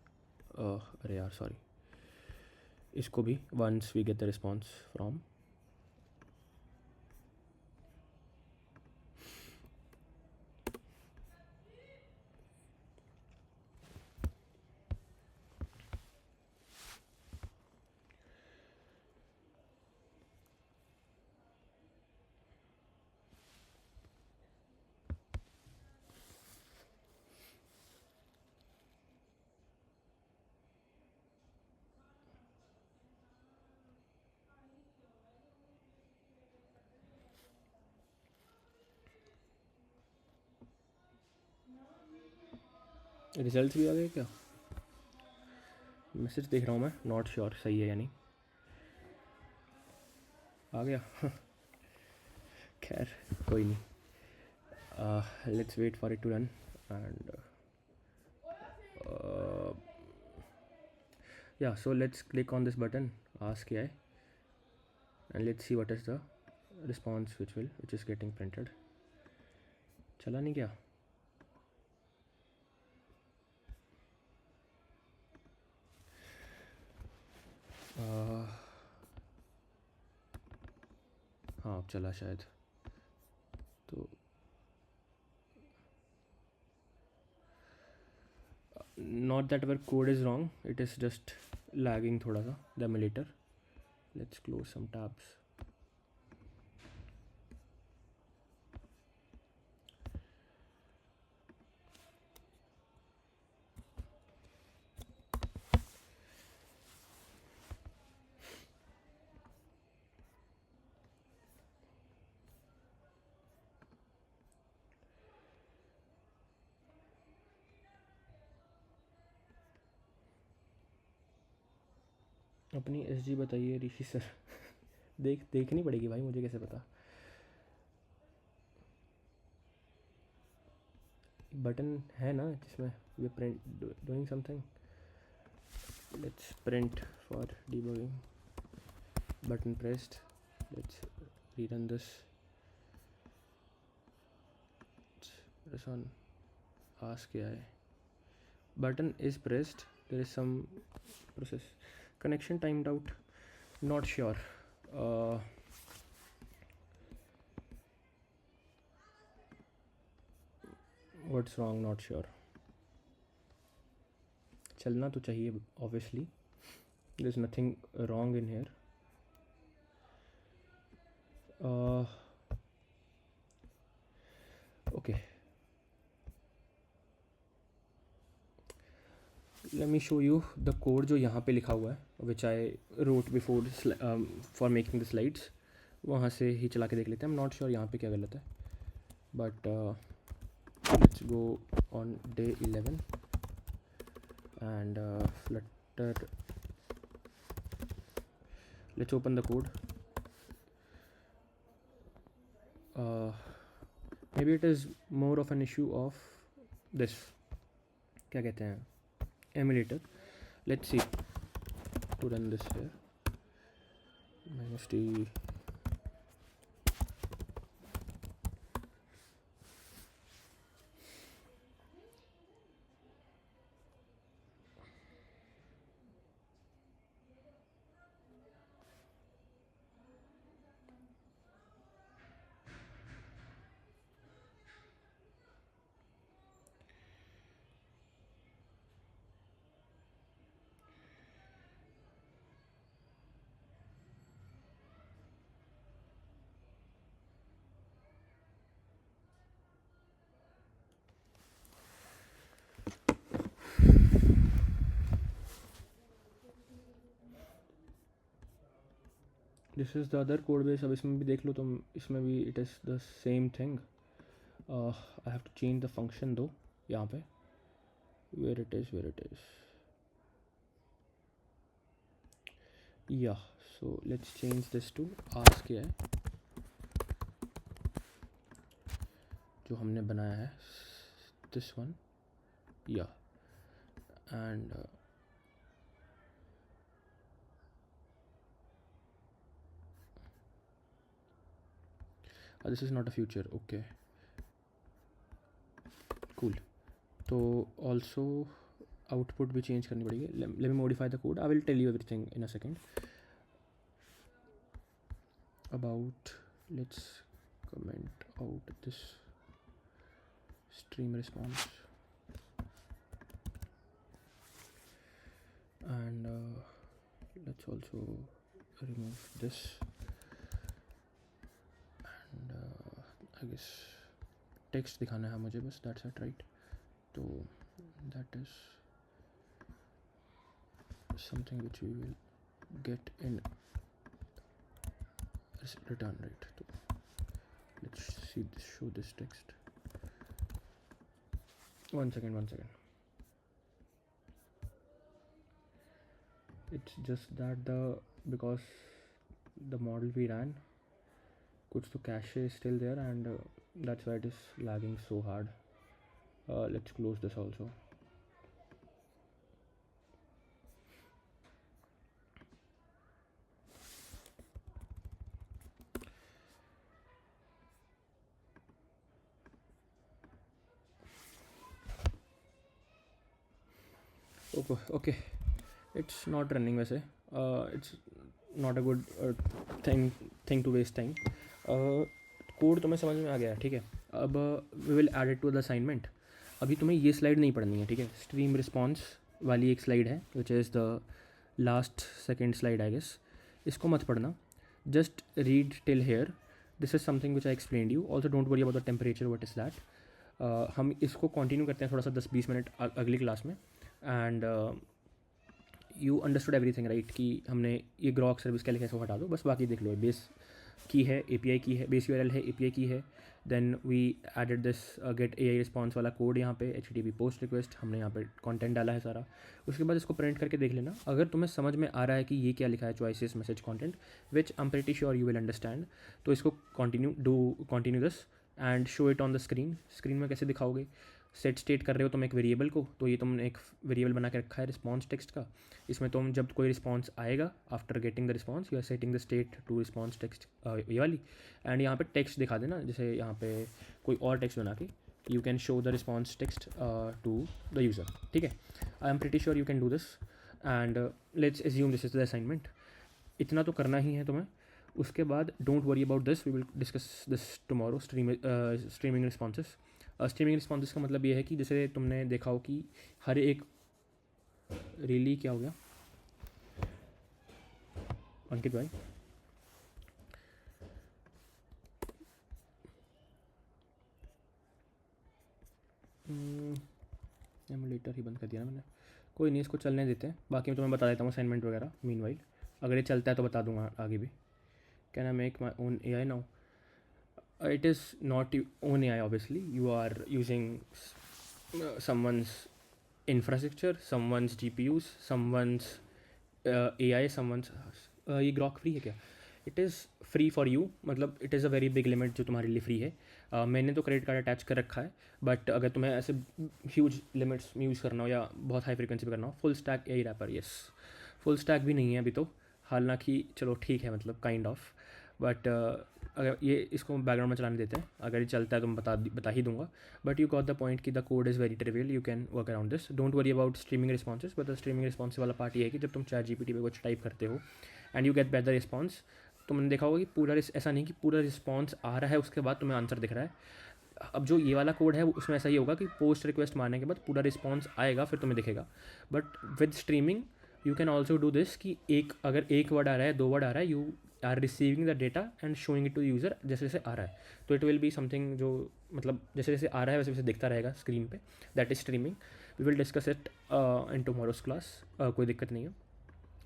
S1: अरे यार सॉरी, इसको भी once we get the response from. Result भी आ गए क्या? मैसेज देख रहा हूँ मैं, नॉट श्योर सही है या नहीं. आ गया. खैर कोई नहीं. Let's wait for it to run and yeah, so let's click on this button, ask AI, and let's see what is the response which is getting printed. चला नहीं क्या? हाँ अब चला शायद. तो not that our code is wrong, it is just lagging थोड़ा सा the emulator. Let's close some tabs. अपनी SG बताइए ऋषि सर. देखनी पड़ेगी भाई, मुझे कैसे पता. बटन है ना जिसमें we print doing something. Let's print for debugging. Button pressed. Let's rerun this. Press on ask AI. Button is pressed. There is some process. Connection timed out. Not sure. What's wrong? Not sure. चलना तो चाहिए obviously. There's nothing wrong in here. Okay. Let me show you the code जो यहाँ पे लिखा हुआ है, which I wrote before for making the slides. वहाँ से ही चला के देख लेते हैं. I'm not sure यहाँ पे क्या गलत है, but let's go on day 11 and Flutter. Let's open the code. Maybe it is more of an issue of this, क्या कहते हैं, emulator. Let's see to run this here. -t. This is the other code base. अब इसमें भी देख लो तुम, इसमें भी it is the same thing. I have to change the function though यहाँ पे. Where it is. Yeah, so let's change this to ask AI जो हमने बनाया है, this one. Yeah, and this is not a future. Okay, cool. तो also output भी change करनी पड़ेगी. Let me modify the code. I will tell you everything in a second about. Let's comment out this stream response and let's also remove this and I guess text दिखाना है मुझे बस. That's it, right? तो that is something which we will get in return, right? So let's see this, show this text. One second. It's just that because the model we ran, कुछ तो cache is still there and that's why it is lagging so hard. Let's close this also. Okay, it's not running वैसे. It's not a good thing to waste time. Code तुम्हें समझ में आ गया, ठीक है. अब we will add it to the assignment. अभी तुम्हें ये स्लाइड नहीं पढ़नी है, ठीक है. स्ट्रीम रिस्पॉन्स वाली एक स्लाइड है which is the last second slide I guess. इसको मत पढ़ना. Just read till here. This is something which I explain you. Also don't worry about the temperature, what is that. हम इसको continue करते हैं थोड़ा सा 10-20 मिनट अगली क्लास में. And you understood everything right कि हमने ये ग्रॉक सर्विस के लिए कैसे हटा दो. बस बाकी देख लो. बेस की है, API की है, बेस URL है, API की है. Then we added this get AI response वाला कोड यहाँ पे. HTTP पोस्ट रिक्वेस्ट हमने यहाँ पे कंटेंट डाला है सारा. उसके बाद इसको प्रिंट करके देख लेना. अगर तुम्हें समझ में आ रहा है कि ये क्या लिखा है, choices message content, which I am pretty sure you will understand, तो इसको continue this and show it on the screen. Screen में कैसे दिखाओगे? सेट स्टेट कर रहे हो तुम एक वेरिएबल को, तो ये तुमने एक वेरिएबल बना के रखा है रिस्पॉन्स टेक्स्ट का. इसमें तुम जब कोई रिस्पॉन्स आएगा after getting the response you are setting the state to response text, ये वाली. एंड यहाँ पे टेक्स्ट दिखा देना. जैसे यहाँ पे कोई और टेक्स्ट बना के you can show the response text to the user, ठीक है. I am pretty sure you can do this and let's assume this is the assignment. इतना तो करना ही है तुम्हें. उसके बाद don't worry about this, we will discuss this tomorrow. Streaming responses. Streaming responses का मतलब ये है कि जैसे तुमने देखा हो कि हर एक रियली क्या हो गया अंकित भाई, एमुलेटर ही बंद कर दिया ना मैंने. कोई नहीं, इसको चलने देते हैं. बाकी मैं तुम्हें बता देता हूँ असाइनमेंट वगैरह मीनवाइल. अगर ये चलता है तो बता दूंगा आगे भी. Can I make my own AI now? It is not your own AI obviously. You are using someone's infrastructure, someone's GPUs, someone's AI, someone's ये ग्रॉक फ्री है क्या? It is free for you. मतलब it is a very big limit जो तुम्हारे लिए free है. मैंने तो क्रेडिट कार्ड अटैच कर रखा है. बट अगर तुम्हें ऐसे ह्यूज लिमिट्स में यूज़ करना हो या बहुत हाई फ्रिक्वेंसी पे करना हो, full stack AI wrapper. Yes, full stack भी नहीं है अभी तो, हालांकि चलो ठीक है, मतलब काइंड ऑफ. बट अगर ये इसको बैकग्राउंड में चलाने देते हैं, अगर ये चलता है तो मैं बता ही दूंगा. But you got the point कि the code is very trivial. You can work around this. Don't worry about streaming responses. But the streaming response वाला पार्ट ये है कि जब तुम ChatGPT पे कुछ टाइप करते हो and you get back the response, तुमने देखा होगा कि पूरा ऐसा नहीं कि पूरा रिस्पॉन्स आ रहा है उसके बाद तुम्हें आंसर दिख रहा है. अब जो ये वाला कोड है उसमें ऐसा ही होगा कि पोस्ट रिक्वेस्ट मारने के बाद पूरा रिस्पॉन्स आएगा फिर तुम्हें दिखेगा. But with streaming you can also do this कि अगर एक वर्ड आ रहा है, 2 वर्ड आ रहा है, you are receiving the data and showing it to user जैसे जैसे आ रहा है. तो इट विल बी समथिंग जो मतलब जैसे जैसे आ रहा है वैसे वैसे दिखता रहेगा स्क्रीन पे. That is streaming. We will discuss it in tomorrow's class. कोई दिक्कत नहीं है.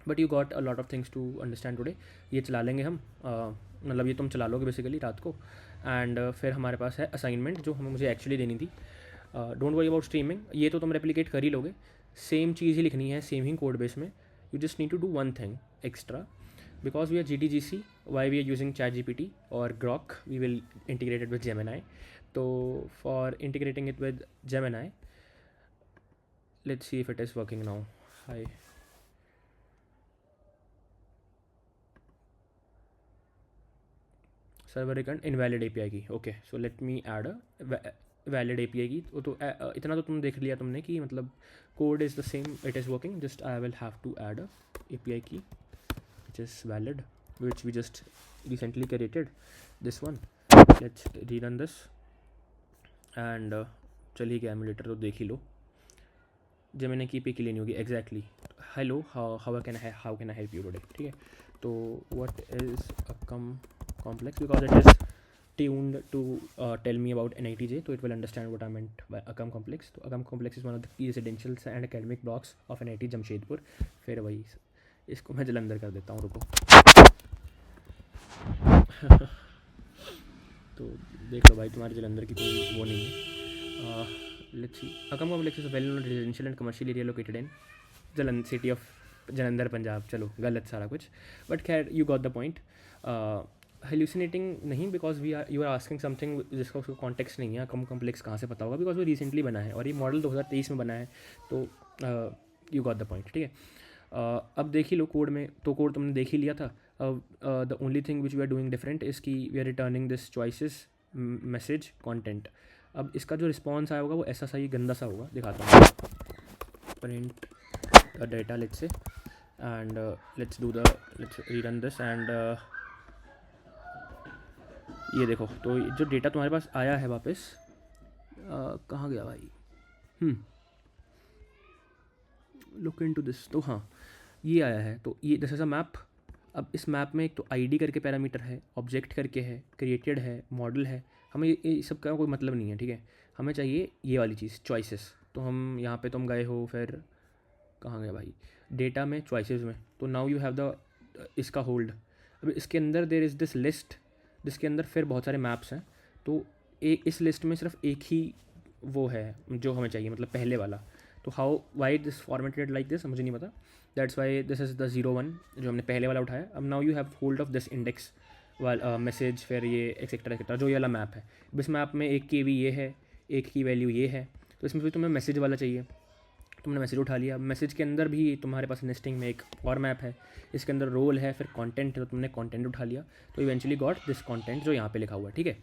S1: But you got a lot of things to understand today. ये चला लेंगे हम, मतलब ये तुम चला लोगे बेसिकली रात को. एंड फिर हमारे पास है असाइनमेंट जो हमें मुझे एक्चुअली देनी थी. Don't worry about streaming. ये तो तुम रेप्लिकेट कर ही लोगे. सेम चीज़ ही लिखनी है, सेम ही कोड बेस में. You just need to do one thing extra. Because we are GTGC, why we are using ChatGPT or Grok, we will integrate it with Gemini. So for integrating it with Gemini, let's see if it is working now. Hi. Server account invalid API key. Okay, so let me add a valid API की। तो इतना तो तुम देख लिया तुमने कि मतलब code is the same, it is working, just I will have to add a API key which is valid, which we just recently created, this one. Let's rerun this and चलिए गया एमुलेटर तो देख ही लो। Gemini की API लेनी होगी exactly. Hello, how can I help you today, ठीक है। तो व्हाट इज़ अकम complex, because it is tuned to tell me about NITJ, so it will understand what I meant by Akam complex. तो Akam complex is one of the key residential and academic blocks of NIT Jamshedpur. फिर वही इसको मैं जलंधर कर देता हूँ, रुको। तो देख लो भाई, तुम्हारे जलंधर की कोई वो नहीं है। Let's see, Akam complex is a well known residential and commercial area located in city of Jalandhar Punjab. चलो गलत सारा कुछ, बट खैर you got the point. Hallucinating नहीं, because you are asking something जिसका उसका कॉन्टेक्स्ट नहीं है। कम कॉम्प्लेक्स कहाँ से पता होगा, बिकॉज वो रिसेंटली बना है और ये मॉडल 2023 में बना है। तो यू गॉट द पॉइंट, ठीक है। अब देख ही लो कोड में, तो कोड तुमने देख ही लिया था। The only thing which we are doing different is कि we are returning this choices message content. अब इसका जो रिस्पॉन्स आया होगा वो ऐसा सा ही गंदा सा होगा, दिखाता हूँ। Print data let's say, and let's rerun this and ये देखो। तो जो डेटा तुम्हारे पास आया है वापस, कहाँ गया भाई, लुक इनटू दिस। तो हाँ, ये आया है। तो ये दिस इज़ अ मैप। अब इस मैप में एक तो आईडी करके पैरामीटर है, ऑब्जेक्ट करके है, क्रिएटेड है, मॉडल है। हमें ये सब का कोई मतलब नहीं है, ठीक है। हमें चाहिए ये वाली चीज़, चॉइसेस। तो हम यहाँ पे तुम गए हो, फिर कहाँ गए भाई, डेटा में, चॉइसेस में। तो नाउ यू हैव द इसका होल्ड। अब इसके अंदर देर इज़ दिस लिस्ट, जिसके अंदर फिर बहुत सारे मैप्स हैं। तो इस लिस्ट में सिर्फ एक ही वो है जो हमें चाहिए, मतलब पहले वाला। तो how why this formatted like this मुझे नहीं पता, that's why this is the 01 जो हमने पहले वाला उठाया। अब now you have hold of this index वाला मैसेज, फिर ये एक्सेट्रा जो ये वाला मैप है। अब इस मैप में एक की भी ये है, एक की वैल्यू ये है। तो इसमें भी तुम्हें मैसेज वाला चाहिए, तुमने मैसेज उठा लिया। मैसेज के अंदर भी तुम्हारे पास नेस्टिंग में एक और मैप है, इसके अंदर रोल है, फिर कंटेंट है, तो तुमने कंटेंट उठा लिया। तो इवेंचुअली गॉट दिस कंटेंट जो यहाँ पे लिखा हुआ है, ठीक है।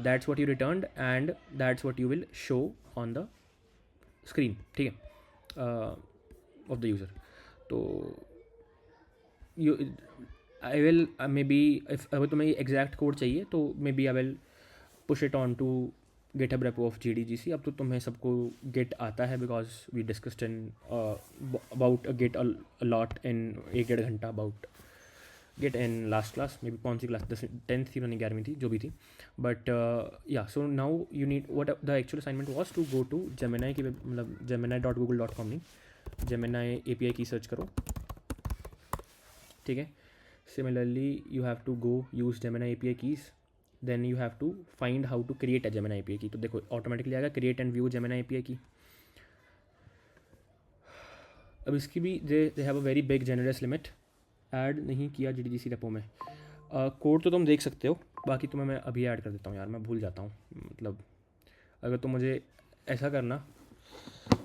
S1: That's what you returned and that's what you will show on the screen, ठीक है, ऑफ द यूज़र। तो you I will maybe, if अगर तुम्हें एग्जैक्ट कोड चाहिए तो maybe I will push it on to GitHub repo of GDGC। अब तो तुम्हें सबको गिट आता है, because we discussed in about git lot in 1-1.5 घंटा about git in last class. Maybe कौन सी क्लास, 10th थी, 11वीं थी, जो भी थी। But yeah, so now you need what the actual assignment was to go to Gemini की, मतलब gemini.google.com नहीं, जेमिनी API की सर्च करो, ठीक है। Similarly you have to go use Gemini API keys, then you have to find how to create a Gemini API की। तो देखो ऑटोमेटिकली आएगा create and view Gemini API key. अब इसकी भी they have a very big generous limit, add नहीं किया GDGC repo में। कोड तो तुम देख सकते हो, बाकी तुम्हें मैं अभी ऐड कर देता हूँ यार, मैं भूल जाता हूँ। मतलब अगर तुम मुझे ऐसा करना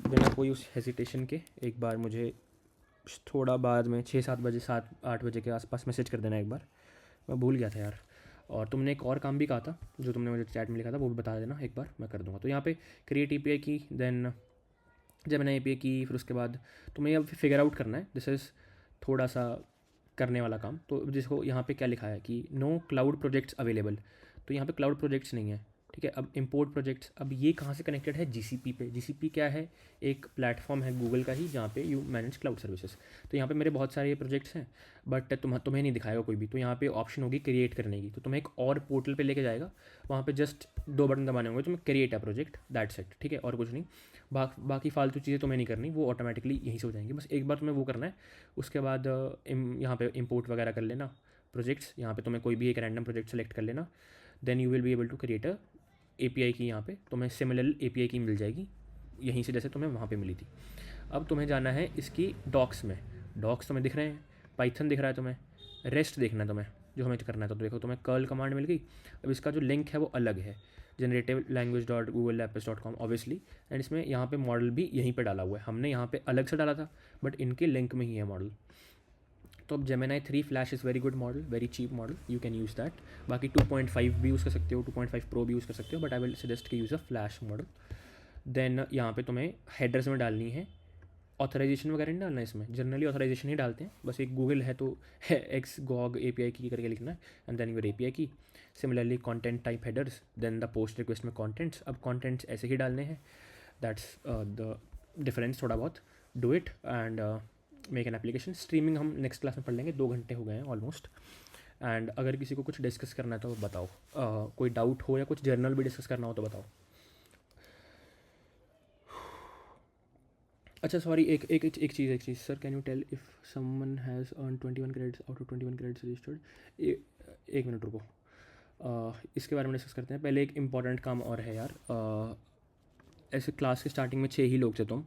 S1: बिना कोई उस हेजिटेशन के, एक बार मुझे थोड़ा बाद में 6-7 बजे, 7-8 बजे के आसपास मैसेज कर देना एक बार, मैं भूल गया था यार। और तुमने एक और काम भी कहा था जो तुमने मुझे चैट में लिखा था, वो भी बता देना एक बार, मैं कर दूँगा। तो यहाँ पे क्रिएट API की, देन जेमिनी API की, फिर उसके बाद तुम्हें अब फिगर आउट करना है। दिस इज़ थोड़ा सा करने वाला काम। तो जिसको यहाँ पे क्या लिखा है कि नो क्लाउड प्रोजेक्ट्स अवेलेबल, तो यहाँ पे क्लाउड प्रोजेक्ट्स नहीं है, ठीक है। अब इंपोर्ट प्रोजेक्ट्स, अब ये कहाँ से कनेक्टेड है, GCP पे। GCP क्या है, एक प्लेटफॉर्म है गूगल का ही, जहाँ पे यू मैनेज क्लाउड सर्विसेज। तो यहाँ पे मेरे बहुत सारे ये प्रोजेक्ट्स हैं, बट तुम्हें नहीं दिखाएगा कोई भी। तो यहाँ पे ऑप्शन होगी क्रिएट करने की, तो तुम्हें एक और पोर्टल पे लेके जाएगा, वहाँ पे जस्ट 2 बटन दबाने होंगे, तुम्हें create a project, that's it, ठीक है, और कुछ नहीं। बाकी फालतू चीज़ें तुम्हें नहीं करनी, वो ऑटोमेटिकली यहीं से हो जाएंगी। बस एक बार तुम्हें वो करना है, उसके बाद यहाँ पे इंपोर्ट वगैरह कर लेना प्रोजेक्ट्स। यहाँ पे तुम्हें कोई भी एक रैंडम प्रोजेक्ट सेलेक्ट कर लेना, then you will be able to create a API key. यहाँ पे तुम्हें सिमिलर API की मिल जाएगी यहीं से, जैसे तुम्हें वहाँ पे मिली थी। अब तुम्हें जाना है इसकी डॉक्स में। डॉक्स तुम्हें दिख रहे हैं, पाइथन दिख रहा है तुम्हें, रेस्ट देखना है तुम्हें जो हमें करना है। तो देखो तुम्हें कर्ल कमांड मिल गई। अब इसका जो लिंक है वो अलग है, generative-language.googlabs.com ऑब्वियसली, एंड इसमें यहाँ पे मॉडल भी यहीं पे डाला हुआ है। हमने यहाँ पे अलग से डाला था, बट इनके लिंक में ही है मॉडल, तो अब Gemini 3 flash is very good model, very cheap model, you can use that. बाकी 2.5 भी यूज़ कर सकते हो, 2.5 प्रो भी यूज़ कर सकते हो, बट आई विल सजेस्ट कि use a flash model. Then यहाँ पे तुम्हें हेडर्स में डालनी है, ऑथराइजेशन वगैरह नहीं डालना है इसमें, जनरली ऑथराइजेशन ही डालते हैं, बस एक गूगल है तो है एक्स गॉग API की करके लिखना है and then your API key. Similarly content type headers, then the post request में कंटेंट्स. अब कंटेंट्स ऐसे ही डालने हैं, दैट्स द डिफरेंस थोड़ा बहुत. Do it and make an application. Streaming हम नेक्स्ट क्लास में पढ़ लेंगे, 2 घंटे हो गए हैं ऑलमोस्ट. एंड अगर किसी को कुछ डिस्कस करना है तो बताओ, कोई डाउट हो या कुछ जर्नल भी डिस्कस करना हो तो बताओ. अच्छा सॉरी, एक चीज़ sir, can you tell if someone has earn 21 credits out of 21 credits registered. एक मिनट रुको, इसके बारे में डिस्कस करते हैं. पहले एक इंपॉर्टेंट काम और है यार. ऐसे क्लास के स्टार्टिंग में 6 ही लोग थे तुम,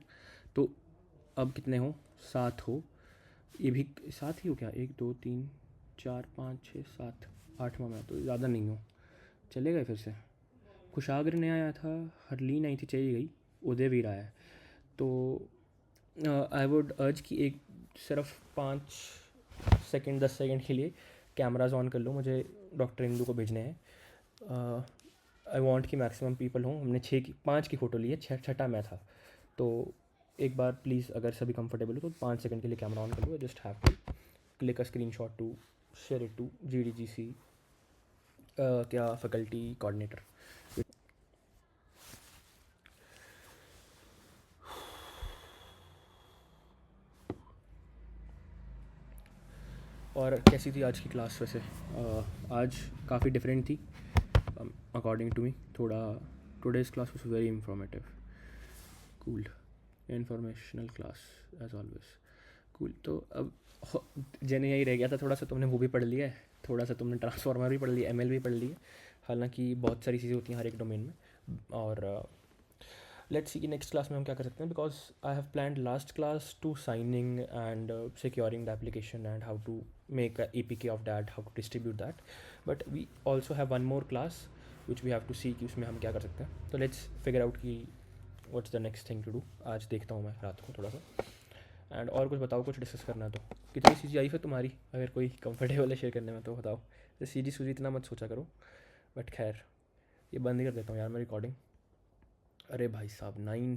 S1: तो अब कितने हो, 7 हो. ये भी 7 ही हो क्या, 1 2 3 4 5 6 7, 8वां मैं, तो ज़्यादा नहीं हो. चलेगा फिर से. खुशागर ने आया था, हरलीन आई थी, चली गई, उदयवीर आया है. तो आई वुड अर्ज कि एक सिर्फ 5 सेकेंड 10 सेकेंड के लिए कैमराज ऑन कर लो, मुझे डॉक्टर इंदू को भेजने हैं. आई वांट कि मैक्सिमम पीपल हों. हमने 5 की फ़ोटो ली है, छठा मैं था. तो एक बार प्लीज़ अगर सभी कंफर्टेबल हो तो 5 सेकेंड के लिए कैमरा ऑन कर लो. Just have to click a screen shot to share it to GDGC क्या फैकल्टी कोऑर्डिनेटर. और कैसी थी आज की क्लास वैसे? आज काफ़ी डिफरेंट थी अकॉर्डिंग टू मी. थोड़ा today's class was very informative, cool, informational class as always, cool. तो अब जन यही रह गया था, थोड़ा सा तुमने वो भी पढ़ लिया है, थोड़ा सा तुमने ट्रांसफॉर्मर भी पढ़ लिया, ML भी पढ़ लिया. हालांकि बहुत सारी चीज़ें होती हैं हर एक डोमेन में. और लेट्स सी कि नेक्स्ट क्लास में हम क्या कर सकते हैं, because I have planned last class to signing and securing the application and how to make a APK of that, how to distribute that. But we also have one more class which we have to see कि उसमें हम क्या कर सकते हैं. तो let's figure out कि what's the next thing to do. आज देखता हूँ मैं रात को थोड़ा सा. एंड और कुछ बताओ, कुछ डिस्कस करना है तो. कितनी CG आई फिर तुम्हारी, अगर कोई कंफर्टेबल है शेयर करने में तो बताओ. CG सूजी इतना मत सोचा करो. बट खैर, ये बंद ही कर देता हूँ यार मैं रिकॉर्डिंग. अरे भाई साहब 9